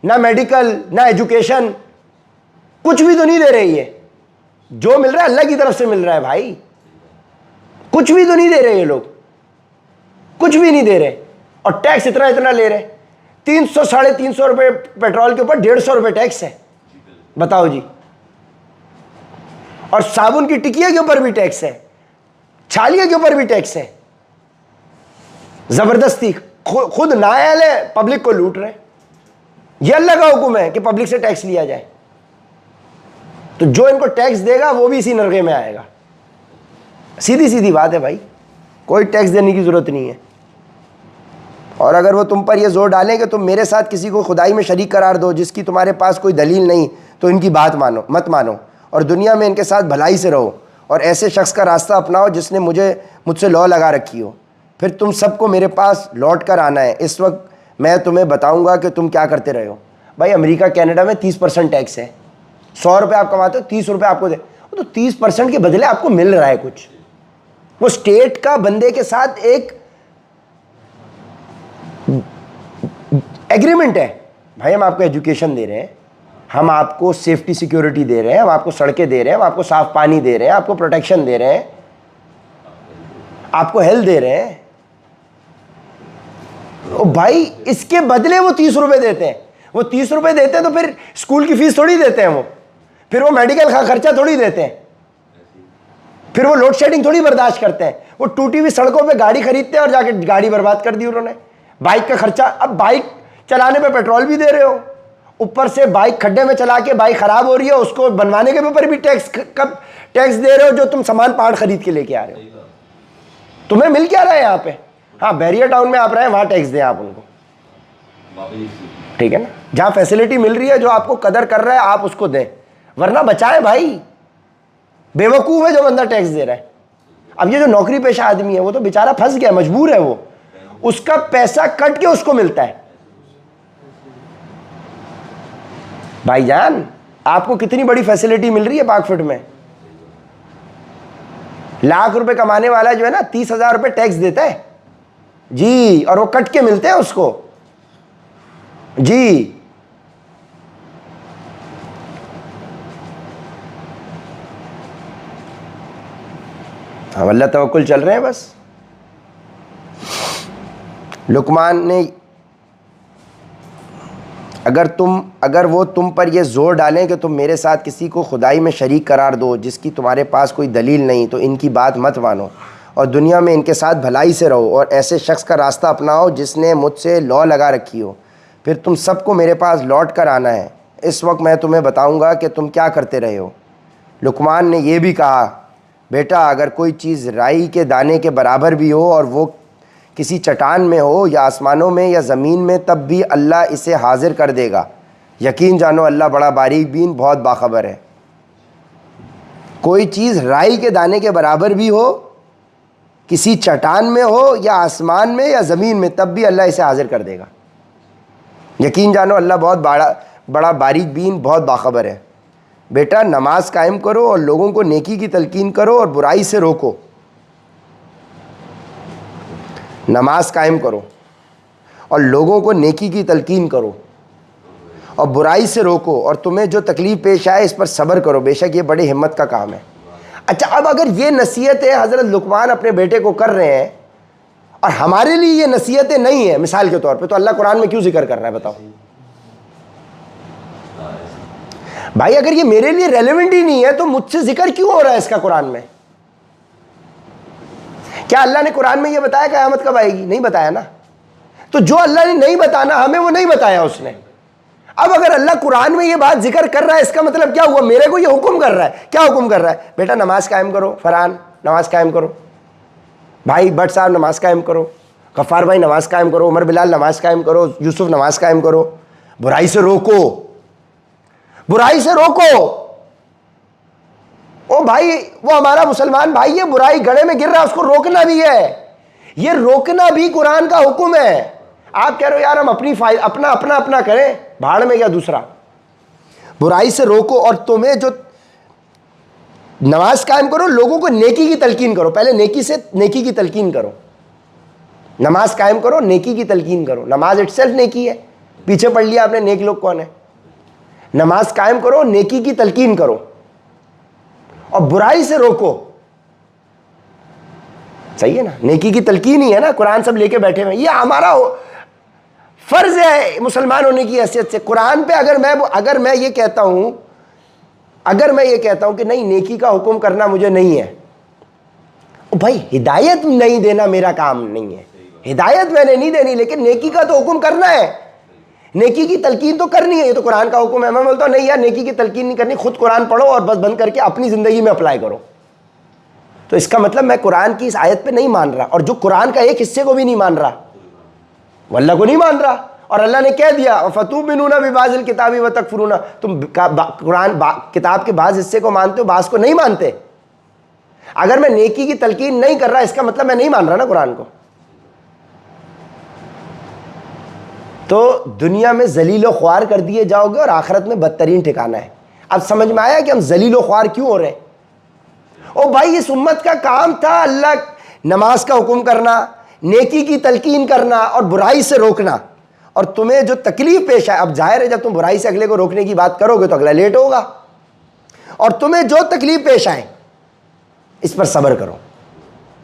A: نہ میڈیکل, نہ ایجوکیشن, کچھ بھی تو نہیں دے رہی ہے. جو مل رہا ہے اللہ کی طرف سے مل رہا ہے بھائی, کچھ بھی تو نہیں دے رہے یہ لوگ, کچھ بھی نہیں دے رہے. اور ٹیکس اتنا لے رہے, 300 350 روپے پیٹرول کے اوپر 150 روپے ٹیکس ہے, بتاؤ جی. اور صابن کی ٹکیا کے اوپر بھی ٹیکس ہے, چھالیا کے اوپر بھی ٹیکس ہے. زبردستی خود نائل ہے, پبلک کو لوٹ رہے. یہ اللہ کا حکم ہے کہ پبلک سے ٹیکس لیا جائے, تو جو ان کو ٹیکس دے گا وہ بھی اسی نرغے میں آئے گا. سیدھی بات ہے بھائی, کوئی ٹیکس دینے کی ضرورت نہیں ہے. اور اگر وہ تم پر یہ زور ڈالیں کہ تم میرے ساتھ کسی کو خدائی میں شریک قرار دو جس کی تمہارے پاس کوئی دلیل نہیں, تو ان کی بات مت مانو اور دنیا میں ان کے ساتھ بھلائی سے رہو, اور ایسے شخص کا راستہ اپناؤ جس نے مجھ سے لو لگا رکھی ہو. پھر تم سب کو میرے پاس لوٹ کر آنا ہے, اس وقت میں تمہیں بتاؤں گا کہ تم کیا کرتے رہے ہو. بھائی امریکہ کینیڈا میں 30% ٹیکس ہے. 100 روپے آپ کماتے ہو, 30 روپے آپ کو دے, تو 30% کے بدلے آپ کو مل رہا ہے کچھ. وہ اسٹیٹ کا بندے کے ساتھ ایک ایگریمنٹ ہے. بھائی ہم آپ کو ایجوکیشن دے رہے ہیں, ہم آپ کو سیفٹی سیکیورٹی دے رہے ہیں, ہم آپ کو سڑکیں دے رہے ہیں, ہم آپ کو صاف پانی دے رہے ہیں, آپ کو پروٹیکشن دے رہے ہیں, آپ کو ہیلتھ دے رہے ہیں. بھائی اس کے بدلے وہ 30 روپے دیتے ہیں. وہ 30 روپے دیتے ہیں تو پھر اسکول کی فیس تھوڑی دیتے ہیں, وہ پھر وہ میڈیکل کا خرچہ تھوڑی دیتے ہیں, پھر وہ لوڈ شیڈنگ تھوڑی برداشت کرتے ہیں. وہ ٹوٹی ہوئی سڑکوں پہ گاڑی خریدتے ہیں اور جا کے گاڑی برباد کر دی انہوں نے. بائک کا خرچہ, اب بائک چلانے پہ پیٹرول بھی دے رہے ہو, اوپر سے بائک کھڈے میں چلا کے بائک خراب ہو رہی ہے, اس کو بنوانے کے اوپر بھی ٹیکس دے رہے ہو, جو تم سامان پارٹ خرید کے لے کے آ رہے ہو. تمہیں مل کیا رہا ہے یہاں پہ؟ ہاں بیریا ٹاؤن میں آپ رہے ہیں, وہاں ٹیکس دیں آپ ان کو, ٹھیک ہے نا. جہاں فیسلٹی مل رہی ہے, جو آپ کو قدر کر رہا ہے, آپ اس کو دیں, ورنہ بچائیں بھائی. بیوقوف ہے جو بندہ ٹیکس دے رہا ہے. اب یہ جو نوکری پیشہ آدمی ہے وہ تو بیچارہ پھنس گیا, مجبور ہے, وہ اس کا پیسہ کٹ کے اس کو ملتا ہے. بھائی جان آپ کو کتنی بڑی فیسلٹی مل رہی ہے پاک فٹ میں. لاکھ روپے کمانے والا جو ہے نا 30,000 روپے ٹیکس دیتا ہے جی, اور وہ کٹ کے ملتے ہیں اس کو جی. ہم اللہ توکل چل رہے ہیں بس. لقمان نے اگر وہ تم پر یہ زور ڈالیں کہ تم میرے ساتھ کسی کو خدائی میں شریک قرار دو جس کی تمہارے پاس کوئی دلیل نہیں, تو ان کی بات مت مانو اور دنیا میں ان کے ساتھ بھلائی سے رہو, اور ایسے شخص کا راستہ اپناؤ جس نے مجھ سے لو لگا رکھی ہو. پھر تم سب کو میرے پاس لوٹ کر آنا ہے, اس وقت میں تمہیں بتاؤں گا کہ تم کیا کرتے رہے ہو. لقمان نے یہ بھی کہا, بیٹا اگر کوئی چیز رائی کے دانے کے برابر بھی ہو اور وہ کسی چٹان میں ہو یا آسمانوں میں یا زمین میں, تب بھی اللہ اسے حاضر کر دے گا. یقین جانو اللہ بڑا باریک بین, بہت باخبر ہے. کوئی چیز رائی کے دانے کے برابر بھی ہو, کسی چٹان میں ہو یا آسمان میں یا زمین میں, تب بھی اللہ اسے حاضر کر دے گا. یقین جانو اللہ بہت بڑا باریک بین, بہت باخبر ہے. بیٹا نماز قائم کرو اور لوگوں کو نیکی کی تلقین کرو اور برائی سے روکو. نماز قائم کرو اور لوگوں کو نیکی کی تلقین کرو اور برائی سے روکو, اور تمہیں جو تکلیف پیش آئے اس پر صبر کرو, بے شک یہ بڑی ہمت کا کام ہے. اچھا اب اگر یہ نصیحتیں حضرت لقمان اپنے بیٹے کو کر رہے ہیں اور ہمارے لیے یہ نصیحتیں نہیں ہیں مثال کے طور پہ, تو اللہ قرآن میں کیوں ذکر کر رہا ہے بتاؤ بھائی. اگر یہ میرے لیے ریلیونٹ ہی نہیں ہے تو مجھ سے ذکر کیوں ہو رہا ہے اس کا قرآن میں؟ کیا اللہ نے قرآن میں یہ بتایا قیامت کب آئے گی؟ نہیں بتایا نا. تو جو اللہ نے نہیں بتانا ہمیں, وہ نہیں بتایا اس نے. اب اگر اللہ قرآن میں یہ بات ذکر کر رہا ہے, اس کا مطلب کیا ہوا؟ میرے کو یہ حکم کر رہا ہے. کیا حکم کر رہا ہے؟ بیٹا نماز قائم کرو, فرحان نماز قائم کرو, بھائی بٹ صاحب نماز قائم کرو, غفار بھائی نماز قائم کرو, عمر بلال نماز قائم کرو, یوسف نماز قائم کرو, برائی سے روکو, برائی سے روکو. او بھائی وہ ہمارا مسلمان بھائی ہے، برائی گڑھے میں گر رہا ہے، اس کو روکنا بھی ہے، یہ روکنا بھی قرآن کا حکم ہے۔ آپ کہہ رہے ہو یار ہم اپنا کریں، بھاڑ میں کیا دوسرا، برائی سے روکو۔ اور تمہیں جو نماز قائم کرو، لوگوں کو نیکی کی تلقین کرو، پہلے نیکی کی تلقین کرو، نماز قائم کرو، نیکی کی تلقین کرو، نماز اٹ سیلف نیکی ہے، پیچھے پڑھ لیا آپ نے نیک لوگ کون ہے، نماز قائم کرو، نیکی کی تلقین کرو اور برائی سے روکو، صحیح ہے نا، نیکی کی تلقین ہی ہے نا، قرآن سب لے کے بیٹھے ہوئے، یہ ہمارا فرض ہے مسلمان ہونے کی حیثیت سے۔ قرآن پہ اگر میں یہ کہتا ہوں کہ نہیں نیکی کا حکم کرنا مجھے نہیں ہے، بھائی ہدایت نہیں دینا میرا کام نہیں ہے، ہدایت میں نے نہیں دینی، لیکن نیکی کا تو حکم کرنا ہے، نیکی کی تلقین تو کرنی ہے، یہ تو قرآن کا حکم ہے۔ میں بولتا ہوں نہیں یار نیکی کی تلقین نہیں کرنی، خود قرآن پڑھو اور بس بند کر کے اپنی زندگی میں اپلائی کرو۔ تو اس کا مطلب میں قرآن کی اس آیت پہ نہیں مان رہا، اور جو قرآن کا ایک حصے کو بھی نہیں مان رہا وہ اللہ کو نہیں مان رہا، اور اللہ نے کہہ دیا فَتُؤْمِنُونَ بِبَعْضِ الْكِتَابِ وَتَكْفُرُونَ، تم قرآن کتاب کے بعض حصے کو مانتے ہو، بعض کو نہیں مانتے۔ اگر میں نیکی کی تلقین نہیں کر رہا اس کا مطلب میں نہیں مان رہا نا قرآن کو۔ تو دنیا میں ذلیل و خوار کر دیے جاؤ گے اور آخرت میں بدترین ٹھکانہ ہے۔ اب سمجھ میں آیا کہ ہم ذلیل و خوار کیوں ہو رہے ہیں؟ او بھائی اس امت کا کام تھا اللہ نماز کا حکم کرنا، نیکی کی تلقین کرنا اور برائی سے روکنا، اور تمہیں جو تکلیف پیش آئے، اب ظاہر ہے جب تم برائی سے اگلے کو روکنے کی بات کرو گے تو اگلا لیٹ ہوگا، اور تمہیں جو تکلیف پیش آئے اس پر صبر کرو۔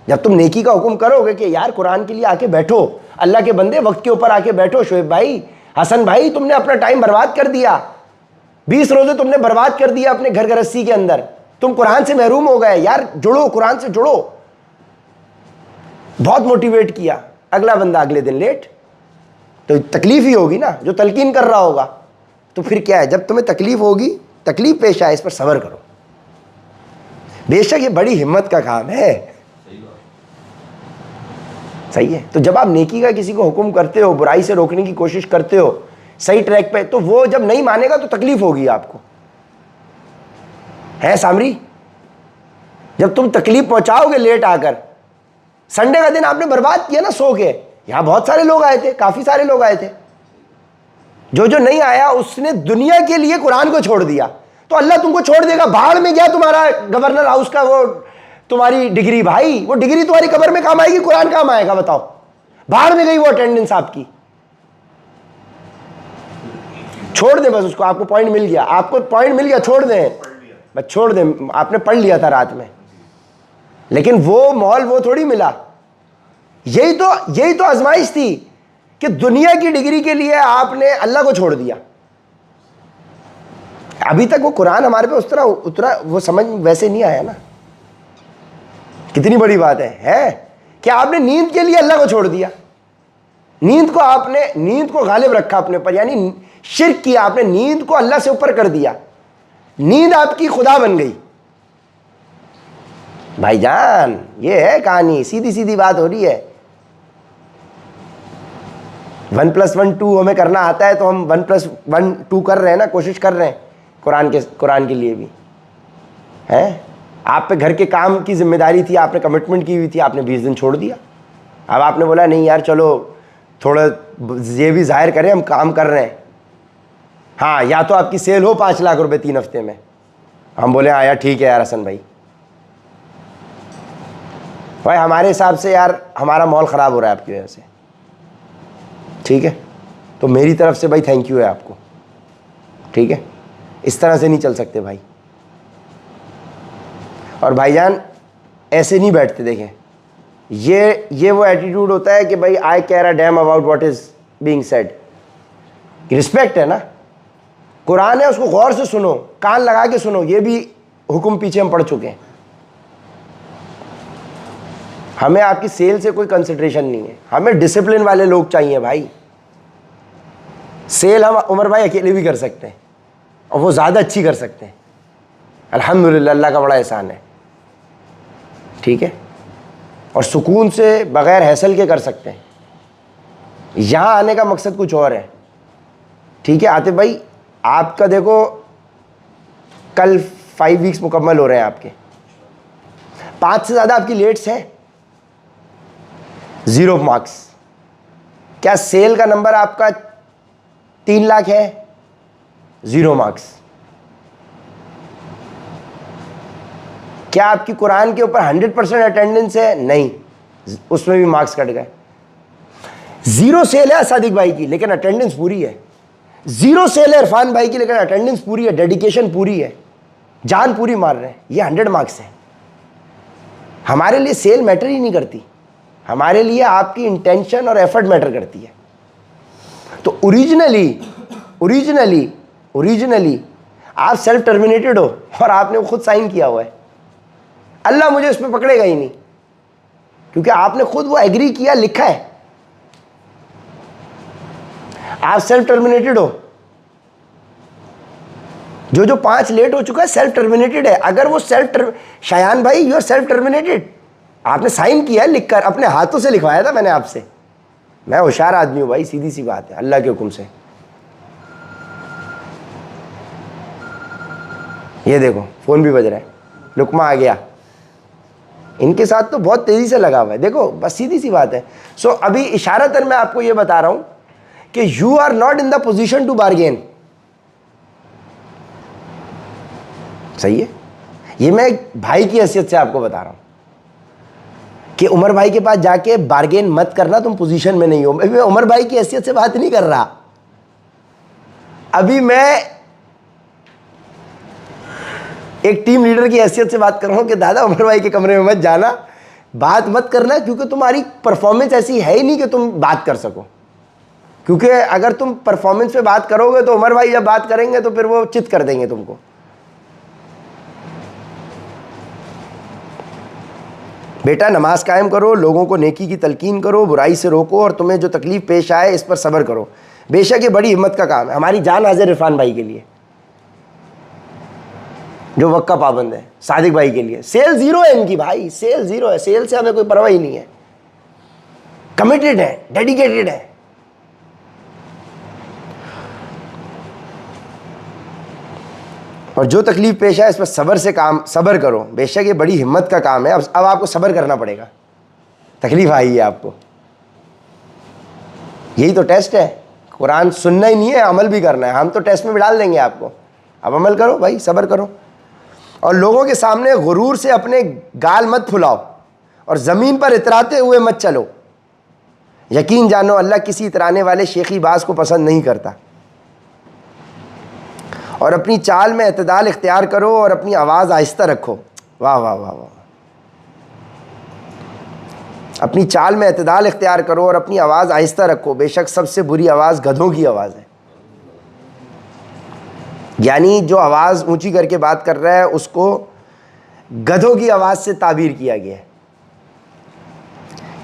A: جب تم نیکی کا حکم کرو گے کہ یار قرآن کے لیے آ کے بیٹھو، اللہ کے بندے وقت کے اوپر آ کے بیٹھو، شعیب بھائی، حسن بھائی، تم نے اپنا ٹائم برباد کر دیا، 20 روزے تم نے برباد کر دیا اپنے گھر گرستی کے اندر، تم قرآن سے محروم ہو گئے، یار جڑو، قرآن سے جڑو۔ بہت موٹیویٹ کیا، اگلا بندہ اگلے دن لیٹ، تو تکلیف ہی ہوگی نا جو تلقین کر رہا ہوگا۔ تو پھر کیا ہے، جب تمہیں تکلیف ہوگی، تکلیف پیش آئے، اس پر صبر کرو۔ بے شک یہ بڑی ہمت کا کام ہے، صحیح ہے۔ تو جب آپ نیکی کا کسی کو حکم کرتے ہو، برائی سے روکنے کی کوشش کرتے ہو صحیح ٹریک پہ، تو وہ جب نہیں مانے گا تو تکلیف ہوگی آپ کو، ہے سامری؟ جب تم تکلیف پہنچاؤ گے لیٹ آ کر، سنڈے کا دن آپ نے برباد کیا نا سو کے، یہاں بہت سارے لوگ آئے تھے، کافی سارے لوگ آئے تھے، جو نہیں آیا اس نے دنیا کے لیے قرآن کو چھوڑ دیا، تو اللہ تم کو چھوڑ دے گا، بھاڑ میں گیا تمہارا گورنر ہاؤس کا وہ تمہاری ڈگری، بھائی وہ ڈگری تمہاری قبر میں کام آئے گی، قرآن کام آئے گا؟ بتاؤ، بھاڑ میں گئی وہ اٹینڈنس آپ کی، چھوڑ دیں بس اس کو، آپ کو پوائنٹ مل گیا، آپ کو پوائنٹ مل گیا، چھوڑ دیں بس، چھوڑ دیں، آپ نے پڑھ لیا تھا رات میں، لیکن وہ مال وہ تھوڑی ملا۔ یہی تو آزمائش تھی کہ دنیا کی ڈگری کے لیے آپ نے اللہ کو چھوڑ دیا۔ ابھی تک وہ قرآن ہمارے پہ اس طرح اترا، وہ سمجھ ویسے نہیں آیا نا۔ کتنی بڑی بات ہے کہ آپ نے نیند کے لیے اللہ کو چھوڑ دیا، نیند کو غالب رکھا اپنے پر، یعنی شرک کیا آپ نے، نیند کو اللہ سے اوپر کر دیا، نیند آپ کی خدا بن گئی۔ بھائی جان یہ ہے کہانی، سیدھی بات ہو رہی ہے۔ 1+1 2 ہمیں کرنا آتا ہے تو ہم 1+1 2 کر رہے ہیں نا، کوشش کر رہے ہیں قرآن کے لیے بھی ہے۔ آپ پہ گھر کے کام کی ذمہ داری تھی، آپ نے کمٹمنٹ کی ہوئی تھی، آپ نے 20 دن چھوڑ دیا، اب آپ نے بولا نہیں یار چلو تھوڑا یہ بھی ظاہر کریں ہم کام کر رہے ہیں۔ ہاں یا تو آپ کی سیل ہو 5 لاکھ روپے 3 ہفتے میں، ہم بولے ہاں یار ٹھیک ہے یار حسن بھائی ہمارے حساب سے یار ہمارا ماحول خراب ہو رہا ہے آپ کی وجہ سے، ٹھیک ہے، تو میری طرف سے بھائی تھینک یو ہے آپ کو، ٹھیک ہے، اس طرح سے نہیں چل سکتے بھائی۔ اور بھائی جان ایسے نہیں بیٹھتے، دیکھیں یہ وہ ایٹیٹیوڈ ہوتا ہے کہ بھائی I care a damn about what is being said, respect ہے نا، قرآن ہے اس کو غور سے سنو، کان لگا کے سنو، یہ بھی حکم پیچھے ہم پڑھ چکے ہیں۔ ہمیں آپ کی سیل سے کوئی کنسیڈریشن نہیں ہے، ہمیں ڈسپلن والے لوگ چاہیے بھائی۔ سیل ہم عمر بھائی اکیلے بھی کر سکتے ہیں اور وہ زیادہ اچھی کر سکتے ہیں، الحمدللہ اللہ کا بڑا احسان ہے، ٹھیک ہے، اور سکون سے بغیر حیصل کے کر سکتے ہیں۔ یہاں آنے کا مقصد کچھ اور ہے، ٹھیک ہے عاطف بھائی، آپ کا دیکھو کل 5 ویکس مکمل ہو رہے ہیں آپ کے، 5 سے زیادہ آپ کی لیٹس ہیں 0 مارکس. کیا سیل کا نمبر آپ کا 3 لاکھ ہے 0 مارکس. کیا آپ کی قرآن کے اوپر 100% اٹینڈنس ہے؟ نہیں, اس میں بھی مارکس کٹ گئے. 0 سیل ہے صادق بھائی کی لیکن اٹینڈنس پوری ہے. 0 سیل ہے عرفان بھائی کی لیکن اٹینڈنس پوری ہے, ڈیڈیکیشن پوری ہے, جان پوری مار رہے ہیں. یہ 100 مارکس ہے. ہمارے لیے سیل میٹر ہی نہیں کرتی, ہمارے لیے آپ کی انٹینشن اور ایفرٹ میٹر کرتی ہے. تو اوریجنلی آپ سیلف ٹرمینیٹڈ ہو اور آپ نے خود سائن کیا ہوا ہے. اللہ مجھے اس پہ پکڑے گا ہی نہیں کیونکہ آپ نے خود وہ ایگری کیا, لکھا ہے. آپ سیلف ٹرمینیٹڈ ہو. جو 5 لیٹ ہو چکا ہے سیلف ٹرمینیٹڈ ہے. اگر وہ شایان بھائی یو آر سیلف ٹرمینیٹڈ, آپ نے سائن کیا ہے, لکھ کر اپنے ہاتھوں سے لکھوایا تھا میں نے آپ سے. میں ہوشیار آدمی ہوں بھائی, سیدھی سی بات ہے, اللہ کے حکم سے. یہ دیکھو فون بھی بج رہا ہے, لقمہ آ گیا. ان کے ساتھ تو بہت تیزی سے لگا ہوا ہے. دیکھو بس سیدھی سی بات ہے. سو ابھی اشارتاً میں آپ کو یہ بتا رہا ہوں کہ you are not in the position to bargain. صحیح ہے, یہ میں ایک بھائی کی حیثیت سے آپ کو بتا رہا ہوں کہ عمر بھائی کے پاس جا کے بارگین مت کرنا, تم پوزیشن میں نہیں ہو. میں عمر بھائی کی حیثیت سے بات نہیں کر رہا, ابھی میں ایک ٹیم لیڈر کی حیثیت سے بات کر رہا ہوں کہ دادا عمر بھائی کے کمرے میں مت جانا, بات مت کرنا, کیونکہ تمہاری پرفارمنس ایسی ہے ہی نہیں کہ تم بات کر سکو. کیونکہ اگر تم پرفارمنس پہ بات کرو گے تو عمر بھائی جب بات کریں گے تو پھر وہ چت کر دیں گے تم کو. بیٹا نماز قائم کرو, لوگوں کو نیکی کی تلقین کرو, برائی سے روکو, اور تمہیں جو تکلیف پیش آئے اس پر صبر کرو. بے شک یہ بڑی ہمت کا کام ہے. ہماری جان حاضر عرفان بھائی کے لیے جو وقت کا پابند ہے, صادق بھائی کے لیے. سیل 0 ہے ان کی بھائی, سیل 0 ہے. سیل سے ہمیں کوئی پرواہ ہی نہیں ہے. کمیٹڈ ہے, ڈیڈیکیٹڈ ہے. اور جو تکلیف پیش آئے اس پر صبر کرو. بے شک یہ بڑی ہمت کا کام ہے. اب آپ کو صبر کرنا پڑے گا. تکلیف آئی ہے آپ کو, یہی تو ٹیسٹ ہے. قرآن سننا ہی نہیں ہے, عمل بھی کرنا ہے. ہم تو ٹیسٹ میں بھی ڈال دیں گے آپ کو. اب عمل کرو بھائی, صبر کرو. اور لوگوں کے سامنے غرور سے اپنے گال مت پھلاؤ, اور زمین پر اتراتے ہوئے مت چلو. یقین جانو اللہ کسی اترانے والے شیخی باز کو پسند نہیں کرتا. اور اپنی چال میں اعتدال اختیار کرو اور اپنی آواز آہستہ رکھو. واہ واہ واہ واہ. اپنی چال میں اعتدال اختیار کرو اور اپنی آواز آہستہ رکھو. بے شک سب سے بری آواز گدھوں کی آواز ہے. یعنی جو آواز اونچی کر کے بات کر رہا ہے اس کو گدھوں کی آواز سے تعبیر کیا گیا ہے.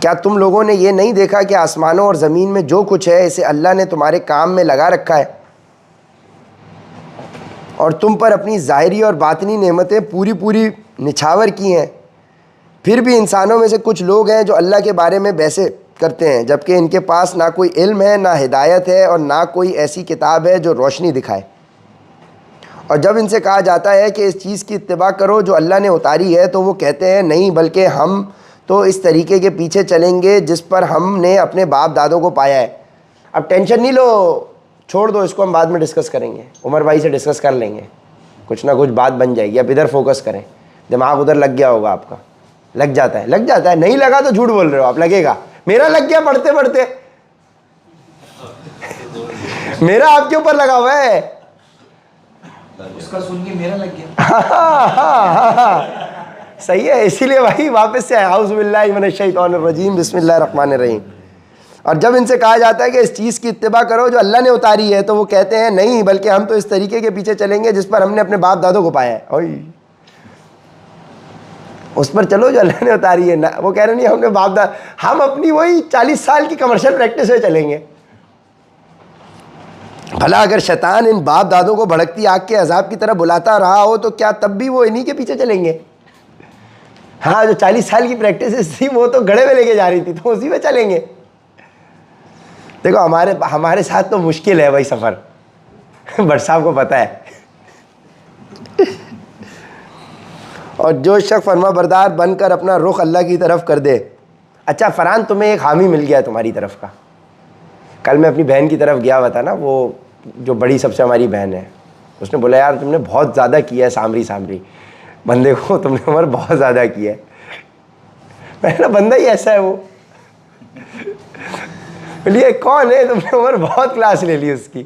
A: کیا تم لوگوں نے یہ نہیں دیکھا کہ آسمانوں اور زمین میں جو کچھ ہے اسے اللہ نے تمہارے کام میں لگا رکھا ہے, اور تم پر اپنی ظاہری اور باطنی نعمتیں پوری نچھاور کی ہیں. پھر بھی انسانوں میں سے کچھ لوگ ہیں جو اللہ کے بارے میں بحثیں کرتے ہیں جبکہ ان کے پاس نہ کوئی علم ہے, نہ ہدایت ہے, اور نہ کوئی ایسی کتاب ہے جو روشنی دکھائے. اور جب ان سے کہا جاتا ہے کہ اس چیز کی اتباع کرو جو اللہ نے اتاری ہے تو وہ کہتے ہیں نہیں, بلکہ ہم تو اس طریقے کے پیچھے چلیں گے جس پر ہم نے اپنے باپ دادوں کو پایا ہے. اب ٹینشن نہیں لو, چھوڑ دو اس کو, ہم بعد میں ڈسکس کریں گے. عمر بھائی سے ڈسکس کر لیں گے, کچھ نہ کچھ بات بن جائے گی. اب ادھر فوکس کریں. دماغ ادھر لگ گیا ہوگا آپ کا, لگ جاتا ہے. نہیں لگا تو جھوٹ بول رہے ہو آپ, لگے گا. میرا لگ گیا پڑھتے پڑھتے, میرا آپ کے اوپر لگا ہوا ہے.
B: اس کا سن کے میرا لگ گیا.
A: صحیح ہے. اسی لیے بھائی واپس سے اعوذ باللہ من الشیطان الرجیم بسم اللہ الرحمن الرحیم. اور جب ان سے کہا جاتا ہے کہ اس چیز کی اتباع کرو جو اللہ نے اتاری ہے تو وہ کہتے ہیں نہیں, بلکہ ہم تو اس طریقے کے پیچھے چلیں گے جس پر ہم نے اپنے باپ دادوں کو پایا ہے. اس پر چلو جو اللہ نے اتاری ہے. وہ کہہ رہے نہیں ہم نے ہم اپنی وہی 40 سال کی کمرشل پریکٹس سے چلیں گے. بھلا اگر شیطان ان باپ دادوں کو بھڑکتی آگ کے عذاب کی طرف بلاتا رہا ہو تو کیا تب بھی وہ انہی کے پیچھے چلیں گے؟ ہاں, جو 40 سال کی پریکٹس تھی وہ تو گڑھے میں لے کے جا رہی تھی, تو اسی میں چلیں گے. دیکھو ہمارے ساتھ تو مشکل ہے بھائی سفر, بٹ صاحب کو پتہ ہے. اور جو شخص فرما بردار بن کر اپنا رخ اللہ کی طرف کر دے. اچھا فرحان تمہیں ایک حامی مل گیا تمہاری طرف کا. کل میں اپنی بہن کی طرف گیا ہوا تھا نا, وہ جو بڑی سب سے ہماری بہن ہے, اس نے بولا یار تم نے بہت زیادہ کیا ہے سامری بندے کو, تم نے عمر بہت زیادہ کیا ہے. میں نے بندہ ہی ایسا ہے وہ. بولیے کون ہے, تم نے عمر بہت کلاس لے لی اس کی.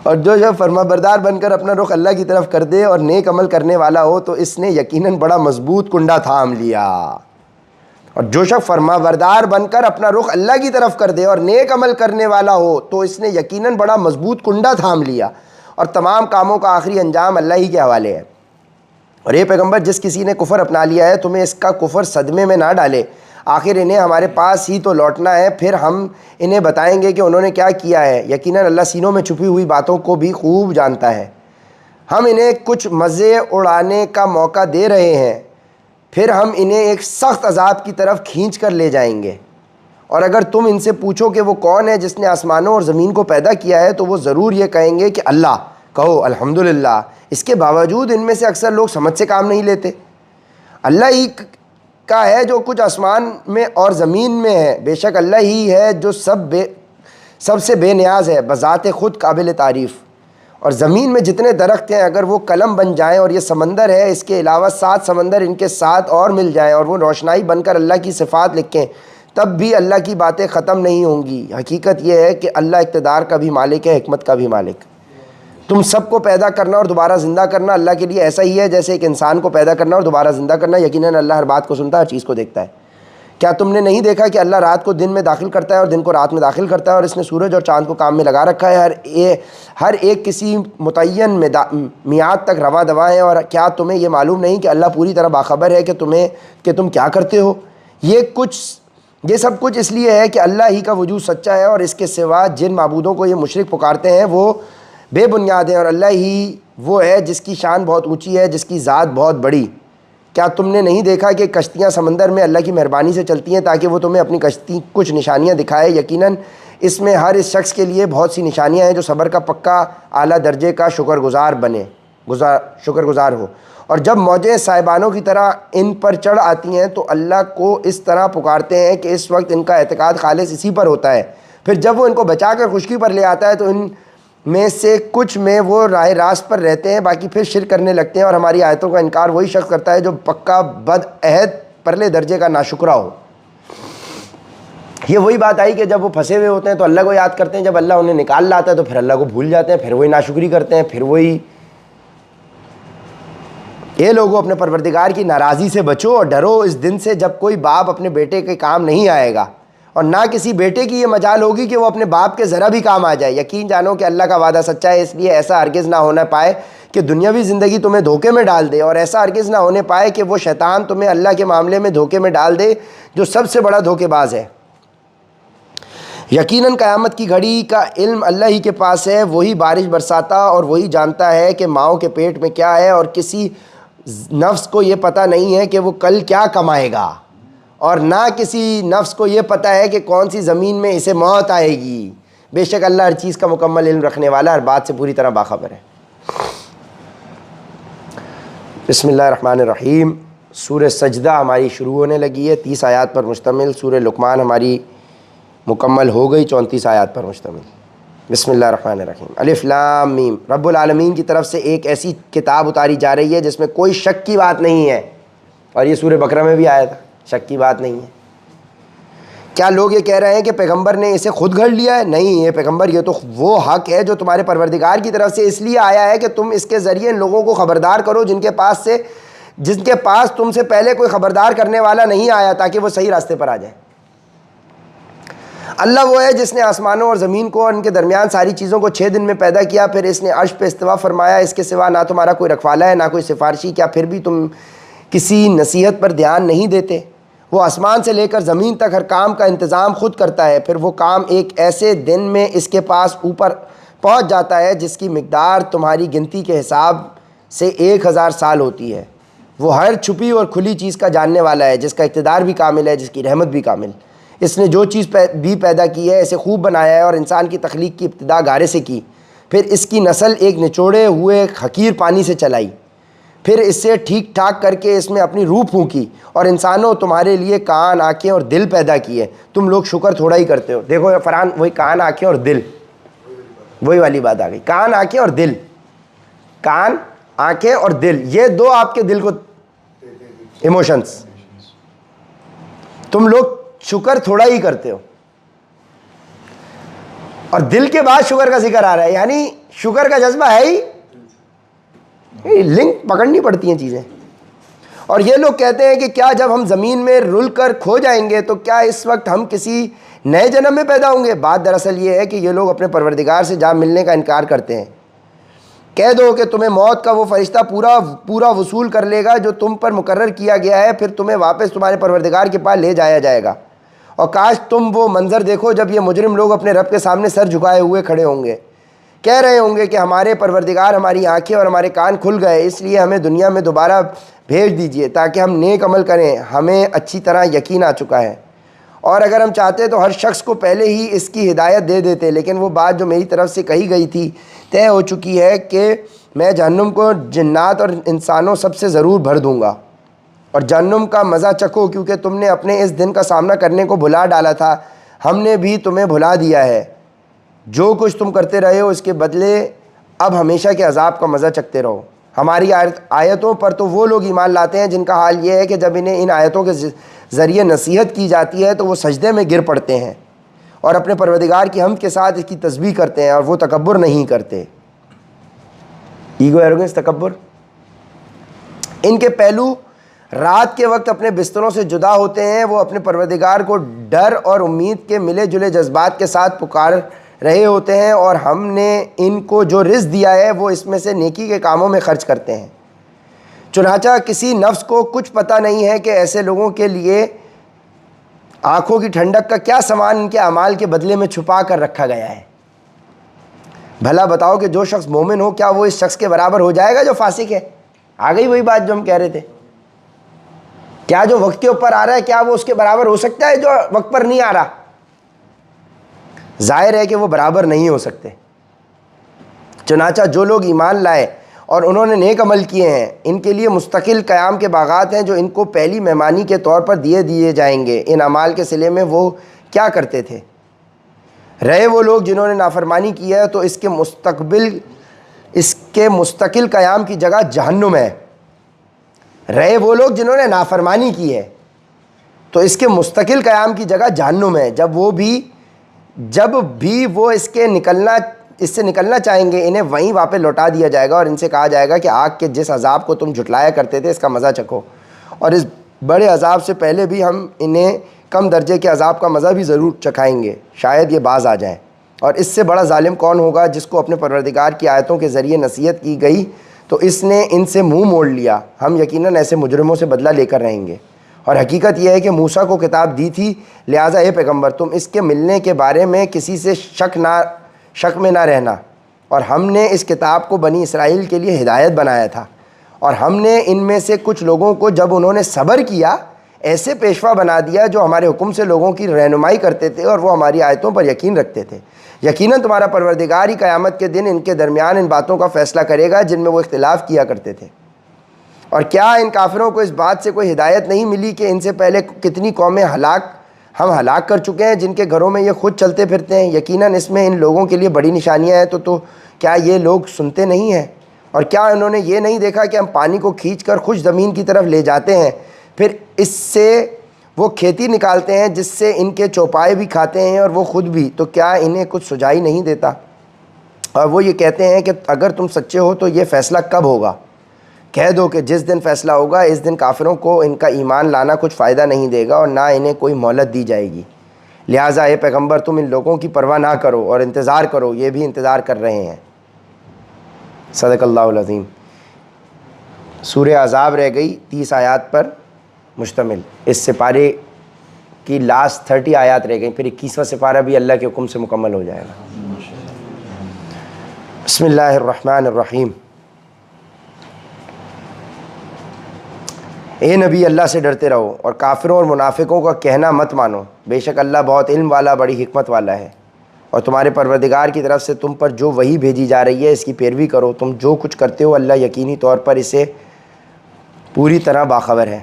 A: اور جو جب فرما بردار بن کر اپنا رخ اللہ کی طرف کر دے اور نیک عمل کرنے والا ہو تو اس نے یقیناً بڑا مضبوط کنڈا تھام لیا. اور جو شخص فرما بردار بن کر اپنا رخ اللہ کی طرف کر دے اور نیک عمل کرنے والا ہو تو اس نے یقیناً بڑا مضبوط کنڈا تھام لیا. اور تمام کاموں کا آخری انجام اللہ ہی کے حوالے ہے. اور یہ پیغمبر جس کسی نے کفر اپنا لیا ہے تمہیں اس کا کفر صدمے میں نہ ڈالے, آخر انہیں ہمارے پاس ہی تو لوٹنا ہے, پھر ہم انہیں بتائیں گے کہ انہوں نے کیا کیا ہے. یقیناً اللہ سینوں میں چھپی ہوئی باتوں کو بھی خوب جانتا ہے. ہم انہیں کچھ مزے اڑانے کا موقع دے رہے ہیں, پھر ہم انہیں ایک سخت عذاب کی طرف کھینچ کر لے جائیں گے. اور اگر تم ان سے پوچھو کہ وہ کون ہے جس نے آسمانوں اور زمین کو پیدا کیا ہے تو وہ ضرور یہ کہیں گے کہ اللہ. کہو الحمدللہ. اس کے باوجود ان میں سے اکثر لوگ سمجھ سے کام نہیں لیتے. اللہ ہی کا ہے جو کچھ آسمان میں اور زمین میں ہے, بے شک اللہ ہی ہے جو سب سے بے نیاز ہے, بذات خود قابل تعریف. اور زمین میں جتنے درخت ہیں اگر وہ قلم بن جائیں, اور یہ سمندر ہے اس کے علاوہ 7 سمندر ان کے ساتھ اور مل جائیں اور وہ روشنائی بن کر اللہ کی صفات لکھیں, تب بھی اللہ کی باتیں ختم نہیں ہوں گی. حقیقت یہ ہے کہ اللہ اقتدار کا بھی مالک ہے, حکمت کا بھی مالک. تم سب کو پیدا کرنا اور دوبارہ زندہ کرنا اللہ کے لیے ایسا ہی ہے جیسے ایک انسان کو پیدا کرنا اور دوبارہ زندہ کرنا. یقیناً اللہ ہر بات کو سنتا ہے, ہر چیز کو دیکھتا ہے. کیا تم نے نہیں دیکھا کہ اللہ رات کو دن میں داخل کرتا ہے اور دن کو رات میں داخل کرتا ہے, اور اس نے سورج اور چاند کو کام میں لگا رکھا ہے, ہر ایک کسی متعین میعاد تک رواں دواں ہے. اور کیا تمہیں یہ معلوم نہیں کہ اللہ پوری طرح باخبر ہے کہ تم کیا کرتے ہو. یہ سب کچھ اس لیے ہے کہ اللہ ہی کا وجود سچا ہے, اور اس کے سوا جن معبودوں کو یہ مشرک پکارتے ہیں وہ بے بنیاد ہیں, اور اللہ ہی وہ ہے جس کی شان بہت اونچی ہے, جس کی ذات بہت بڑی. کیا تم نے نہیں دیکھا کہ کشتیاں سمندر میں اللہ کی مہربانی سے چلتی ہیں تاکہ وہ تمہیں اپنی کشتی کچھ نشانیاں دکھائے. یقیناً اس میں ہر اس شخص کے لیے بہت سی نشانیاں ہیں جو صبر کا پکا اعلیٰ درجے کا شکر گزار ہو. اور جب موجیں صاحبانوں کی طرح ان پر چڑھ آتی ہیں تو اللہ کو اس طرح پکارتے ہیں کہ اس وقت ان کا اعتقاد خالص اسی پر ہوتا ہے. پھر جب وہ ان کو بچا کر خشکی پر لے آتا ہے تو ان میں سے کچھ میں وہ راہ راست پر رہتے ہیں, باقی پھر شرک کرنے لگتے ہیں. اور ہماری آیتوں کا انکار وہی شخص کرتا ہے جو پکا بد عہد پرلے درجے کا ناشکرا ہو. یہ وہی بات آئی کہ جب وہ پھنسے ہوئے ہوتے ہیں تو اللہ کو یاد کرتے ہیں, جب اللہ انہیں نکال لاتا ہے تو پھر اللہ کو بھول جاتے ہیں, پھر وہی ناشکری کرتے ہیں, پھر وہی. یہ لوگوں اپنے پروردگار کی ناراضی سے بچو اور ڈرو اس دن سے جب کوئی باپ اپنے بیٹے کے کام نہیں آئے گا, اور نہ کسی بیٹے کی یہ مجال ہوگی کہ وہ اپنے باپ کے ذرا بھی کام آ جائے. یقین جانو کہ اللہ کا وعدہ سچا ہے, اس لیے ایسا ہرگز نہ ہونا پائے کہ دنیاوی زندگی تمہیں دھوکے میں ڈال دے, اور ایسا ہرگز نہ ہونے پائے کہ وہ شیطان تمہیں اللہ کے معاملے میں دھوکے میں ڈال دے جو سب سے بڑا دھوکے باز ہے. یقیناً قیامت کی گھڑی کا علم اللہ ہی کے پاس ہے, وہی بارش برساتا اور وہی جانتا ہے کہ ماؤں کے پیٹ میں کیا ہے, اور کسی نفس کو یہ پتہ نہیں ہے کہ وہ کل کیا کمائے گا, اور نہ کسی نفس کو یہ پتہ ہے کہ کون سی زمین میں اسے موت آئے گی. بے شک اللہ ہر چیز کا مکمل علم رکھنے والا, ہر بات سے پوری طرح باخبر ہے. بسم اللہ الرحمن الرحیم. سورہ سجدہ ہماری شروع ہونے لگی ہے, 30 آیات پر مشتمل. سورہ لقمان ہماری مکمل ہو گئی, 34 آیات پر مشتمل. بسم اللہ الرحمن الرحیم. الف لام میم. رب العالمین کی طرف سے ایک ایسی کتاب اتاری جا رہی ہے جس میں کوئی شک کی بات نہیں ہے, اور یہ سورہ بقرہ میں بھی آیا تھا, شک کی بات نہیں ہے. کیا لوگ یہ کہہ رہے ہیں کہ پیغمبر نے اسے خود گھڑ لیا ہے؟ نہیں, یہ پیغمبر یہ تو وہ حق ہے جو تمہارے پروردگار کی طرف سے اس لیے آیا ہے کہ تم اس کے ذریعے ان لوگوں کو خبردار کرو جن کے پاس تم سے پہلے کوئی خبردار کرنے والا نہیں آیا, تاکہ وہ صحیح راستے پر آ جائیں. اللہ وہ ہے جس نے آسمانوں اور زمین کو اور ان کے درمیان ساری چیزوں کو 6 دن میں پیدا کیا, پھر اس نے عرش پہ استوا فرمایا. اس کے سوا نہ تمہارا کوئی رکھوالا ہے نہ کوئی سفارشی. کیا پھر بھی تم کسی نصیحت پر دھیان نہیں دیتے؟ وہ آسمان سے لے کر زمین تک ہر کام کا انتظام خود کرتا ہے, پھر وہ کام ایک ایسے دن میں اس کے پاس اوپر پہنچ جاتا ہے جس کی مقدار تمہاری گنتی کے حساب سے 1000 سال ہوتی ہے. وہ ہر چھپی اور کھلی چیز کا جاننے والا ہے, جس کا اقتدار بھی کامل ہے, جس کی رحمت بھی کامل. اس نے جو چیز بھی پیدا کی ہے اسے خوب بنایا ہے, اور انسان کی تخلیق کی ابتدا گارے سے کی, پھر اس کی نسل ایک نچوڑے ہوئے حقیر پانی سے چلائی, پھر اسے ٹھیک ٹھاک کر کے اس میں اپنی روح پھونکی، اور انسانوں تمہارے لیے کان، آنکھیں اور دل پیدا کیے، تم لوگ شکر تھوڑا ہی کرتے ہو۔ دیکھو فرحان، وہی کان، آنکھیں اور دل، وہی والی بات آ گئی، کان، آنکھیں اور دل، کان، آنکھیں اور دل، یہ دو آپ کے دل کو ایموشنز، تم لوگ شکر تھوڑا ہی کرتے ہو، اور دل کے بعد شکر کا ذکر آ رہا ہے، یعنی شکر کا جذبہ ہے ہی، لنک پکڑنی پڑتی ہیں چیزیں۔ اور یہ لوگ کہتے ہیں کہ کیا جب ہم زمین میں رل کر کھو جائیں گے تو کیا اس وقت ہم کسی نئے جنم میں پیدا ہوں گے؟ بات دراصل یہ ہے کہ یہ لوگ اپنے پروردگار سے جا ملنے کا انکار کرتے ہیں۔ کہہ دو کہ تمہیں موت کا وہ فرشتہ پورا وصول کر لے گا جو تم پر مقرر کیا گیا ہے، پھر تمہیں واپس تمہارے پروردگار کے پاس لے جایا جائے گا۔ اور کاش تم وہ منظر دیکھو جب یہ مجرم لوگ اپنے رب کے سامنے سر جھکائے ہوئے کھڑے ہوں گے، کہہ رہے ہوں گے کہ ہمارے پروردگار، ہماری آنکھیں اور ہمارے کان کھل گئے، اس لیے ہمیں دنیا میں دوبارہ بھیج دیجئے تاکہ ہم نیک عمل کریں، ہمیں اچھی طرح یقین آ چکا ہے۔ اور اگر ہم چاہتے تو ہر شخص کو پہلے ہی اس کی ہدایت دے دیتے، لیکن وہ بات جو میری طرف سے کہی گئی تھی طے ہو چکی ہے کہ میں جہنم کو جنات اور انسانوں سب سے ضرور بھر دوں گا، اور جہنم کا مزہ چکھو، کیونکہ تم نے اپنے اس دن کا سامنا کرنے کو بھلا ڈالا تھا، ہم نے بھی تمہیں بھلا دیا ہے۔ جو کچھ تم کرتے رہے ہو اس کے بدلے اب ہمیشہ کے عذاب کا مزہ چکھتے رہو۔ ہماری آیتوں پر تو وہ لوگ ایمان لاتے ہیں جن کا حال یہ ہے کہ جب انہیں ان آیتوں کے ذریعے نصیحت کی جاتی ہے تو وہ سجدے میں گر پڑتے ہیں اور اپنے پروردگار کی حمد کے ساتھ اس کی تسبیح کرتے ہیں، اور وہ تکبر نہیں کرتے۔ ایگو، ایروگنس، تکبر، ان کے پہلو رات کے وقت اپنے بستروں سے جدا ہوتے ہیں، وہ اپنے پروردگار کو ڈر اور امید کے ملے جلے جذبات کے ساتھ پکار رہے ہوتے ہیں، اور ہم نے ان کو جو رزق دیا ہے وہ اس میں سے نیکی کے کاموں میں خرچ کرتے ہیں۔ چنانچہ کسی نفس کو کچھ پتہ نہیں ہے کہ ایسے لوگوں کے لیے آنکھوں کی ٹھنڈک کا کیا سامان ان کے اعمال کے بدلے میں چھپا کر رکھا گیا ہے۔ بھلا بتاؤ کہ جو شخص مومن ہو کیا وہ اس شخص کے برابر ہو جائے گا جو فاسق ہے؟ آ گئی وہی بات جو ہم کہہ رہے تھے، کیا جو وقت کے اوپر آ رہا ہے کیا وہ اس کے برابر ہو سکتا ہے جو وقت پر نہیں آ رہا؟ ظاہر ہے کہ وہ برابر نہیں ہو سکتے۔ چنانچہ جو لوگ ایمان لائے اور انہوں نے نیک عمل کیے ہیں، ان کے لیے مستقل قیام کے باغات ہیں جو ان کو پہلی مہمانی کے طور پر دیے جائیں گے۔ ان اعمال کے صلے میں وہ کیا کرتے تھے؟ رہے وہ لوگ جنہوں نے نافرمانی کی ہے تو اس کے مستقل قیام کی جگہ جہنم ہے۔ رہے وہ لوگ جنہوں نے نافرمانی کی ہے تو اس کے مستقل قیام کی جگہ جہنم ہے۔ جب بھی وہ اس سے نکلنا چاہیں گے انہیں وہیں واپس لوٹا دیا جائے گا، اور ان سے کہا جائے گا کہ آگ کے جس عذاب کو تم جھٹلایا کرتے تھے اس کا مزہ چکھو، اور اس بڑے عذاب سے پہلے بھی ہم انہیں کم درجے کے عذاب کا مزہ بھی ضرور چکھائیں گے، شاید یہ باز آ جائیں۔ اور اس سے بڑا ظالم کون ہوگا جس کو اپنے پروردگار کی آیتوں کے ذریعے نصیحت کی گئی تو اس نے ان سے منہ موڑ لیا۔ ہم یقیناً ایسے مجرموں سے بدلہ لے کر رہیں گے۔ اور حقیقت یہ ہے کہ موسیٰ کو کتاب دی تھی، لہٰذا اے پیغمبر تم اس کے ملنے کے بارے میں کسی سے شک میں نہ رہنا، اور ہم نے اس کتاب کو بنی اسرائیل کے لیے ہدایت بنایا تھا، اور ہم نے ان میں سے کچھ لوگوں کو جب انہوں نے صبر کیا ایسے پیشوا بنا دیا جو ہمارے حکم سے لوگوں کی رہنمائی کرتے تھے اور وہ ہماری آیتوں پر یقین رکھتے تھے۔ یقیناً تمہارا پروردگار ہی قیامت کے دن ان کے درمیان ان باتوں کا فیصلہ کرے گا جن میں وہ اختلاف کیا کرتے تھے۔ اور کیا ان کافروں کو اس بات سے کوئی ہدایت نہیں ملی کہ ان سے پہلے کتنی قومیں ہم ہلاک کر چکے ہیں جن کے گھروں میں یہ خود چلتے پھرتے ہیں؟ یقیناً اس میں ان لوگوں کے لیے بڑی نشانیاں ہیں، تو کیا یہ لوگ سنتے نہیں ہیں؟ اور کیا انہوں نے یہ نہیں دیکھا کہ ہم پانی کو کھینچ کر خشک زمین کی طرف لے جاتے ہیں، پھر اس سے وہ کھیتی نکالتے ہیں جس سے ان کے چوپائے بھی کھاتے ہیں اور وہ خود بھی، تو کیا انہیں کچھ سجائی نہیں دیتا؟ اور وہ یہ کہتے ہیں کہ اگر تم سچے ہو تو یہ فیصلہ کب ہوگا؟ کہہ دو کہ جس دن فیصلہ ہوگا اس دن کافروں کو ان کا ایمان لانا کچھ فائدہ نہیں دے گا اور نہ انہیں کوئی مہلت دی جائے گی۔ لہٰذا اے پیغمبر تم ان لوگوں کی پرواہ نہ کرو اور انتظار کرو، یہ بھی انتظار کر رہے ہیں۔ صدق اللہ العظیم۔ سورہ احزاب رہ گئی 30 آیات پر مشتمل، اس سپارے کی لاسٹ 30 آیات رہ گئیں، پھر 21واں سپارہ بھی اللہ کے حکم سے مکمل ہو جائے گا۔ بسم اللہ الرحمن الرحیم۔ اے نبی اللہ سے ڈرتے رہو اور کافروں اور منافقوں کا کہنا مت مانو، بے شک اللہ بہت علم والا بڑی حکمت والا ہے۔ اور تمہارے پروردگار کی طرف سے تم پر جو وحی بھیجی جا رہی ہے اس کی پیروی کرو، تم جو کچھ کرتے ہو اللہ یقینی طور پر اسے پوری طرح باخبر ہے.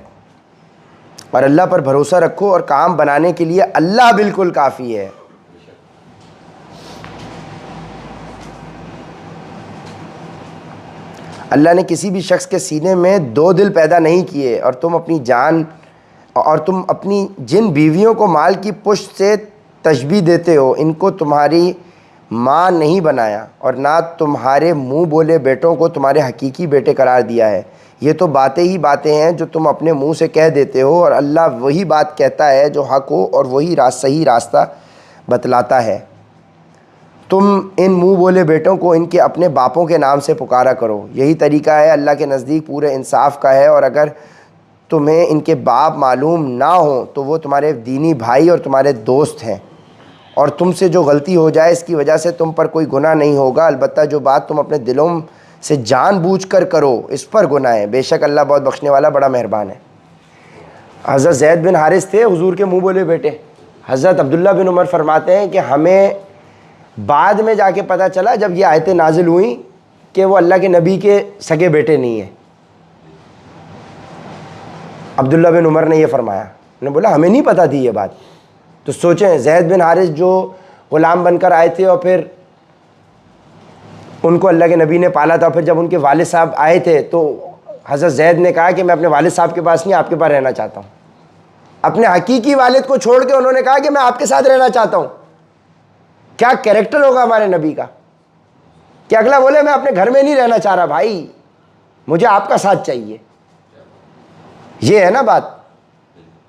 A: اور اللہ پر بھروسہ رکھو اور کام بنانے کے لیے اللہ بالکل کافی ہے. اللہ نے کسی بھی شخص کے سینے میں دو دل پیدا نہیں کیے اور تم اپنی جن بیویوں کو مال کی پشت سے تشبیہ دیتے ہو ان کو تمہاری ماں نہیں بنایا اور نہ تمہارے منہ بولے بیٹوں کو تمہارے حقیقی بیٹے قرار دیا ہے. یہ تو باتیں ہی باتیں ہیں جو تم اپنے منہ سے کہہ دیتے ہو اور اللہ وہی بات کہتا ہے جو حق ہو اور وہی صحیح راستہ بتلاتا ہے. تم ان منہ بولے بیٹوں کو ان کے اپنے باپوں کے نام سے پکارا کرو. یہی طریقہ ہے اللہ کے نزدیک پورے انصاف کا ہے. اور اگر تمہیں ان کے باپ معلوم نہ ہوں تو وہ تمہارے دینی بھائی اور تمہارے دوست ہیں. اور تم سے جو غلطی ہو جائے اس کی وجہ سے تم پر کوئی گناہ نہیں ہوگا. البتہ جو بات تم اپنے دلوں سے جان بوجھ کر کرو اس پر گناہ ہے. بے شک اللہ بہت بخشنے والا بڑا مہربان ہے. حضرت زید بن حارث تھے حضور کے منہ بولے بیٹے. حضرت عبداللہ بن عمر فرماتے ہیں کہ ہمیں بعد میں جا کے پتہ چلا جب یہ آیتیں نازل ہوئیں کہ وہ اللہ کے نبی کے سگے بیٹے نہیں ہیں. عبداللہ بن عمر نے یہ فرمایا. انہوں نے بولا ہمیں نہیں پتہ تھی یہ بات. تو سوچیں زید بن حارث جو غلام بن کر آئے تھے اور پھر ان کو اللہ کے نبی نے پالا تھا. پھر جب ان کے والد صاحب آئے تھے تو حضرت زید نے کہا کہ میں اپنے والد صاحب کے پاس نہیں آپ کے پاس رہنا چاہتا ہوں. اپنے حقیقی والد کو چھوڑ کے انہوں نے کہا کہ میں آپ کے ساتھ رہنا چاہتا ہوں. کیا کیریکٹر ہوگا ہمارے نبی کا کہ اگلا بولے میں اپنے گھر میں نہیں رہنا چاہ رہا بھائی, مجھے آپ کا ساتھ چاہیے. یہ ہے نا بات.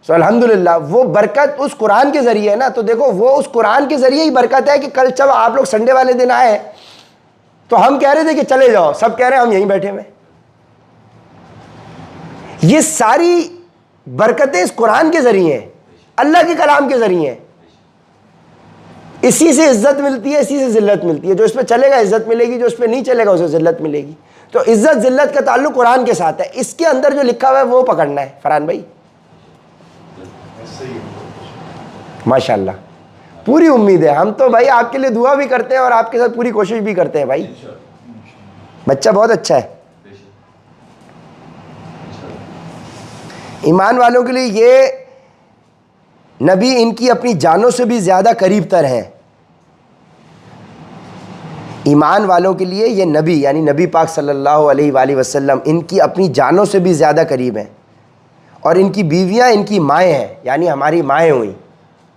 A: سو الحمدللہ وہ برکت اس قرآن کے ذریعے ہے نا. تو دیکھو وہ اس قرآن کے ذریعے ہی برکت ہے کہ کل جب آپ لوگ سنڈے والے دن آئے تو ہم کہہ رہے تھے کہ چلے جاؤ, سب کہہ رہے ہیں ہم یہیں بیٹھے ہوئے. یہ ساری برکتیں اس قرآن کے ذریعے ہیں, اللہ کے کلام کے ذریعے ہیں. اسی سے عزت ملتی ہے, اسی سے ذلت ملتی ہے. جو اس پہ چلے گا عزت ملے گی, جو اس پہ نہیں چلے گا اسے ذلت ملے گی. تو عزت ذلت کا تعلق قرآن کے ساتھ ہے. اس کے اندر جو لکھا ہوا ہے وہ پکڑنا ہے. فرحان بھائی ماشاءاللہ پوری امید ہے. ہم تو بھائی آپ کے لیے دعا بھی کرتے ہیں اور آپ کے ساتھ پوری کوشش بھی کرتے ہیں. بھائی بچہ بہت اچھا ہے. ایمان والوں کے لیے یہ نبی ان کی اپنی جانوں سے بھی زیادہ قریب تر ہیں. ایمان والوں کے لیے یہ نبی یعنی نبی پاک صلی اللہ علیہ وآلہ وسلم ان کی اپنی جانوں سے بھی زیادہ قریب ہیں. اور ان کی بیویاں ان کی مائیں ہیں, یعنی ہماری مائیں ہوئیں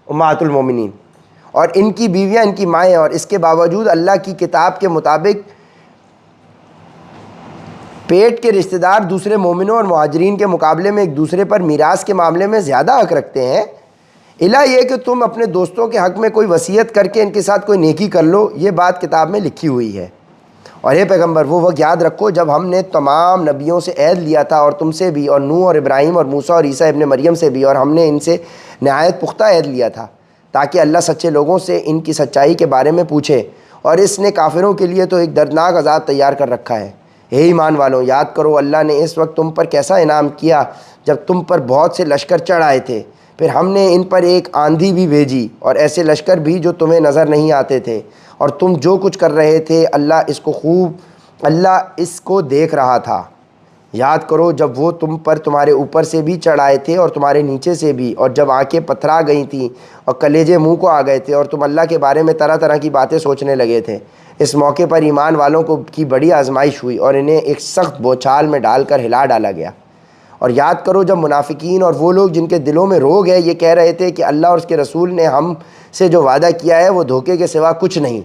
A: امہات المومنین, اور ان کی بیویاں ان کی مائیں. اور اس کے باوجود اللہ کی کتاب کے مطابق پیٹ کے رشتہ دار دوسرے مومنوں اور مہاجرین کے مقابلے میں ایک دوسرے پر میراث کے معاملے میں زیادہ حق رکھتے ہیں. الا یہ کہ تم اپنے دوستوں کے حق میں کوئی وصیت کر کے ان کے ساتھ کوئی نیکی کر لو, یہ بات کتاب میں لکھی ہوئی ہے. اور اے پیغمبر وہ وقت یاد رکھو جب ہم نے تمام نبیوں سے عہد لیا تھا اور تم سے بھی, اور نوح اور ابراہیم اور موسیٰ اور عیسیٰ ابن مریم سے بھی, اور ہم نے ان سے نہایت پختہ عہد لیا تھا تاکہ اللہ سچے لوگوں سے ان کی سچائی کے بارے میں پوچھے. اور اس نے کافروں کے لیے تو ایک دردناک عذاب تیار کر رکھا ہے. اے ایمان والوں یاد کرو اللہ نے اس وقت تم پر کیسا انعام کیا جب تم پر بہت سے لشکر چڑھ آئے تھے. پھر ہم نے ان پر ایک آندھی بھی بھیجی اور ایسے لشکر بھی جو تمہیں نظر نہیں آتے تھے, اور تم جو کچھ کر رہے تھے اللہ اس کو دیکھ رہا تھا. یاد کرو جب وہ تم پر تمہارے اوپر سے بھی چڑھ آئے تھے اور تمہارے نیچے سے بھی, اور جب آنکھیں پتھرا گئی تھیں اور کلیجے منہ کو آ گئے تھے اور تم اللہ کے بارے میں طرح طرح کی باتیں سوچنے لگے تھے. اس موقع پر ایمان والوں کی بڑی آزمائش ہوئی اور انہیں ایک سخت بوچھال میں ڈال کر ہلا ڈالا گیا. اور یاد کرو جب منافقین اور وہ لوگ جن کے دلوں میں روگ ہے یہ کہہ رہے تھے کہ اللہ اور اس کے رسول نے ہم سے جو وعدہ کیا ہے وہ دھوکے کے سوا کچھ نہیں.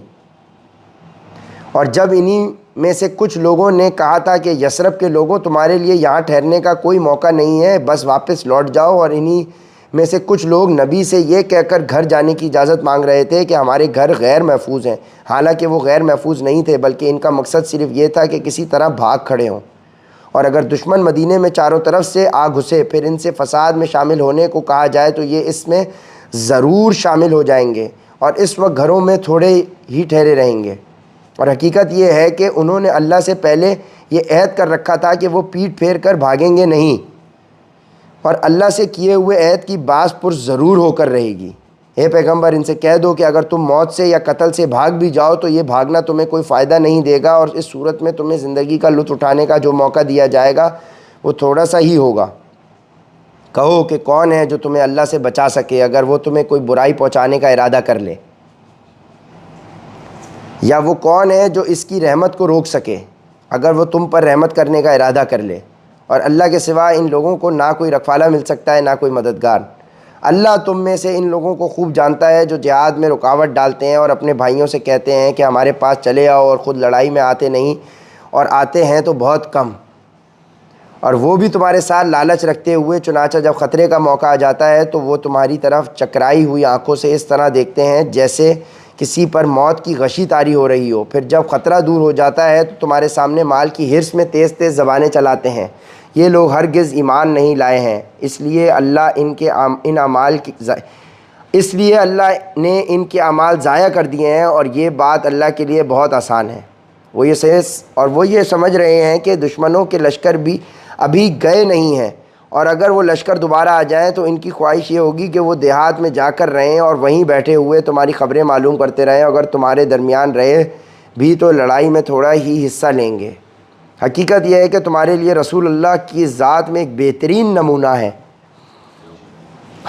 A: اور جب انہی میں سے کچھ لوگوں نے کہا تھا کہ یثرب کے لوگوں تمہارے لیے یہاں ٹھہرنے کا کوئی موقع نہیں ہے, بس واپس لوٹ جاؤ. اور انہی میں سے کچھ لوگ نبی سے یہ کہہ کر گھر جانے کی اجازت مانگ رہے تھے کہ ہمارے گھر غیر محفوظ ہیں, حالانکہ وہ غیر محفوظ نہیں تھے بلکہ ان کا مقصد صرف یہ تھا کہ کسی طرح بھاگ کھڑے ہوں. اور اگر دشمن مدینے میں چاروں طرف سے آ گھسے پھر ان سے فساد میں شامل ہونے کو کہا جائے تو یہ اس میں ضرور شامل ہو جائیں گے, اور اس وقت گھروں میں تھوڑے ہی ٹھہرے رہیں گے. اور حقیقت یہ ہے کہ انہوں نے اللہ سے پہلے یہ عہد کر رکھا تھا کہ وہ پیٹ پھیر کر بھاگیں گے نہیں, اور اللہ سے کیے ہوئے عہد کی باز پر ضرور ہو کر رہے گی. اے پیغمبر ان سے کہہ دو کہ اگر تم موت سے یا قتل سے بھاگ بھی جاؤ تو یہ بھاگنا تمہیں کوئی فائدہ نہیں دے گا, اور اس صورت میں تمہیں زندگی کا لطف اٹھانے کا جو موقع دیا جائے گا وہ تھوڑا سا ہی ہوگا۔ کہو کہ کون ہے جو تمہیں اللہ سے بچا سکے اگر وہ تمہیں کوئی برائی پہنچانے کا ارادہ کر لے، یا وہ کون ہے جو اس کی رحمت کو روک سکے اگر وہ تم پر رحمت کرنے کا ارادہ کر لے۔ اور اللہ کے سوا ان لوگوں کو نہ کوئی رکھوالا مل سکتا ہے نہ کوئی مددگار۔ اللہ تم میں سے ان لوگوں کو خوب جانتا ہے جو جہاد میں رکاوٹ ڈالتے ہیں اور اپنے بھائیوں سے کہتے ہیں کہ ہمارے پاس چلے آؤ، اور خود لڑائی میں آتے نہیں، اور آتے ہیں تو بہت کم، اور وہ بھی تمہارے ساتھ لالچ رکھتے ہوئے، چنانچہ جب خطرے کا موقع آ جاتا ہے تو وہ تمہاری طرف چکرائی ہوئی آنکھوں سے اس طرح دیکھتے ہیں جیسے کسی پر موت کی غشی طاری ہو رہی ہو۔ پھر جب خطرہ دور ہو جاتا ہے تو تمہارے سامنے مال کی حرص میں تیز تیز زبانیں چلاتے ہیں۔ یہ لوگ ہرگز ایمان نہیں لائے ہیں، اس لیے اللہ نے ان کے اعمال ضائع کر دیے ہیں، اور یہ بات اللہ کے لیے بہت آسان ہے۔ وہ یہ سمجھ رہے ہیں کہ دشمنوں کے لشکر بھی ابھی گئے نہیں ہیں، اور اگر وہ لشکر دوبارہ آ جائیں تو ان کی خواہش یہ ہوگی کہ وہ دیہات میں جا کر رہیں اور وہیں بیٹھے ہوئے تمہاری خبریں معلوم کرتے رہیں، اگر تمہارے درمیان رہے بھی تو لڑائی میں تھوڑا ہی حصہ لیں گے۔ حقیقت یہ ہے کہ تمہارے لیے رسول اللہ کی ذات میں ایک بہترین نمونہ ہے،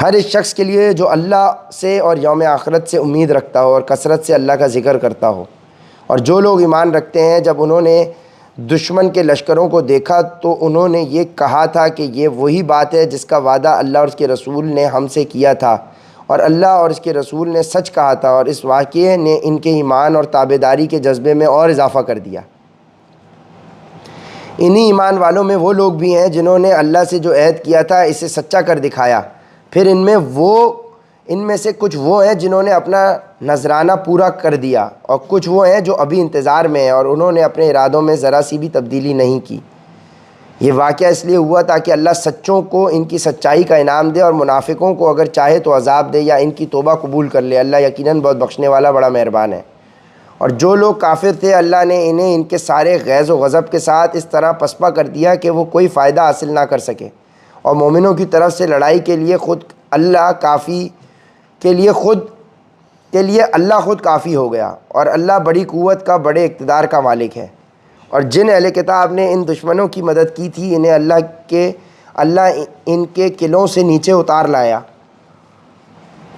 A: ہر اس شخص کے لیے جو اللہ سے اور یوم آخرت سے امید رکھتا ہو اور کثرت سے اللہ کا ذکر کرتا ہو۔ اور جو لوگ ایمان رکھتے ہیں جب انہوں نے دشمن کے لشکروں کو دیکھا تو انہوں نے یہ کہا تھا کہ یہ وہی بات ہے جس کا وعدہ اللہ اور اس کے رسول نے ہم سے کیا تھا، اور اللہ اور اس کے رسول نے سچ کہا تھا، اور اس واقعے نے ان کے ایمان اور تابعداری کے جذبے میں اور اضافہ کر دیا۔ انہی ایمان والوں میں وہ لوگ بھی ہیں جنہوں نے اللہ سے جو عہد کیا تھا اسے سچا کر دکھایا۔ پھر ان میں سے کچھ وہ ہیں جنہوں نے اپنا نذرانہ پورا کر دیا، اور کچھ وہ ہیں جو ابھی انتظار میں ہیں اور انہوں نے اپنے ارادوں میں ذرا سی بھی تبدیلی نہیں کی۔ یہ واقعہ اس لیے ہوا تاکہ اللہ سچوں کو ان کی سچائی کا انعام دے، اور منافقوں کو اگر چاہے تو عذاب دے یا ان کی توبہ قبول کر لے۔ اللہ یقیناً بہت بخشنے والا بڑا مہربان ہے۔ اور جو لوگ کافر تھے اللہ نے انہیں ان کے سارے غیظ و غضب کے ساتھ اس طرح پسپا کر دیا کہ وہ کوئی فائدہ حاصل نہ کر سکے، اور مومنوں کی طرف سے لڑائی کے لیے اللہ خود کافی ہو گیا، اور اللہ بڑی قوت کا بڑے اقتدار کا مالک ہے۔ اور جن اہل کتاب نے ان دشمنوں کی مدد کی تھی انہیں اللہ ان کے قلعوں سے نیچے اتار لایا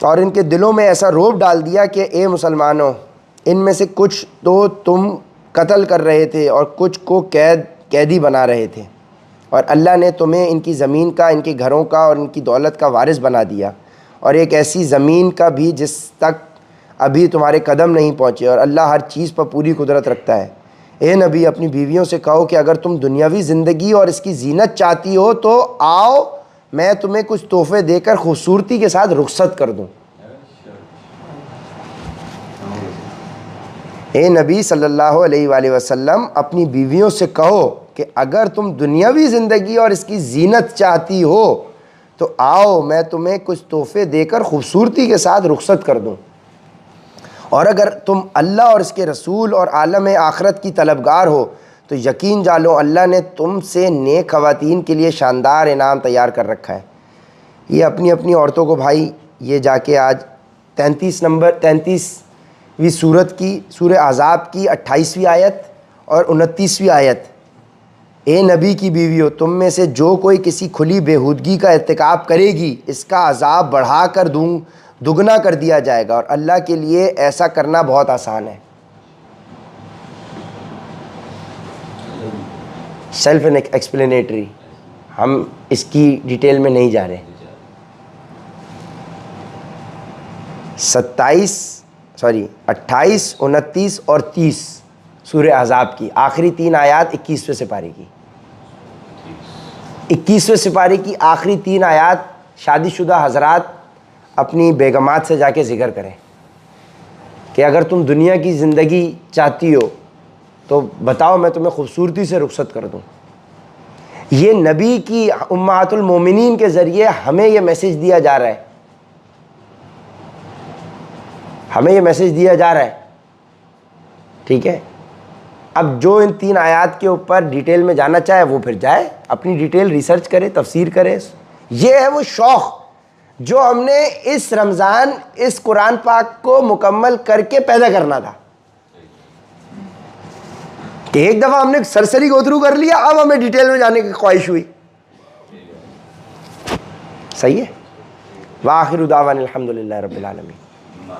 A: اور ان کے دلوں میں ایسا رعب ڈال دیا کہ اے مسلمانوں، ان میں سے کچھ تو تم قتل کر رہے تھے اور کچھ کو قیدی بنا رہے تھے، اور اللہ نے تمہیں ان کی زمین کا، ان کے گھروں کا اور ان کی دولت کا وارث بنا دیا، اور ایک ایسی زمین کا بھی جس تک ابھی تمہارے قدم نہیں پہنچے، اور اللہ ہر چیز پر پوری قدرت رکھتا ہے۔ اے نبی، اپنی بیویوں سے کہو کہ اگر تم دنیاوی زندگی اور اس کی زینت چاہتی ہو تو آؤ میں تمہیں کچھ تحفے دے کر خوبصورتی کے ساتھ رخصت کر دوں۔ اے نبی صلی اللہ علیہ وآلہ وسلم، اپنی بیویوں سے کہو کہ اگر تم دنیاوی زندگی اور اس کی زینت چاہتی ہو تو آؤ میں تمہیں کچھ تحفے دے کر خوبصورتی کے ساتھ رخصت کر دوں، اور اگر تم اللہ اور اس کے رسول اور عالم آخرت کی طلبگار ہو تو یقین جانو اللہ نے تم سے نیک خواتین کے لیے شاندار انعام تیار کر رکھا ہے۔ یہ اپنی اپنی عورتوں کو بھائی یہ جا کے آج 33ویں سورت کی سورہ احزاب کی 28ویں آیت اور 29ویں آیت، اے نبی کی بیویوں، تم میں سے جو کوئی کسی کھلی بےہودگی کا ارتکاب کرے گی اس کا عذاب بڑھا کر دگنا کر دیا جائے گا، اور اللہ کے لیے ایسا کرنا بہت آسان ہے۔ سیلف ایکسپلینیٹری، ہم اس کی ڈیٹیل میں نہیں جا رہے۔ 28، 29 اور 30 سورہ احزاب کی آخری 3 آیات 21ویں سپارے کی۔ 21ویں سپارے کی آخری 3 آیات شادی شدہ حضرات اپنی بیگمات سے جا کے ذکر کریں کہ اگر تم دنیا کی زندگی چاہتی ہو تو بتاؤ میں تمہیں خوبصورتی سے رخصت کر دوں۔ یہ نبی کی امہات المومنین کے ذریعے ہمیں یہ میسیج دیا جا رہا ہے، ہمیں یہ میسیج دیا جا رہا ہے، ٹھیک ہے۔ اب جو ان 3 آیات کے اوپر ڈیٹیل میں جانا چاہے وہ پھر جائے، اپنی ڈیٹیل ریسرچ کرے، تفسیر کرے۔ یہ ہے وہ شوق جو ہم نے اس رمضان اس قرآن پاک کو مکمل کر کے پیدا کرنا تھا، کہ ایک دفعہ ہم نے سرسری گو تھرو کر لیا، اب ہمیں ڈیٹیل میں جانے کی خواہش ہوئی، صحیح ہے. وآخر دعوانا الحمدللہ رب العالمین.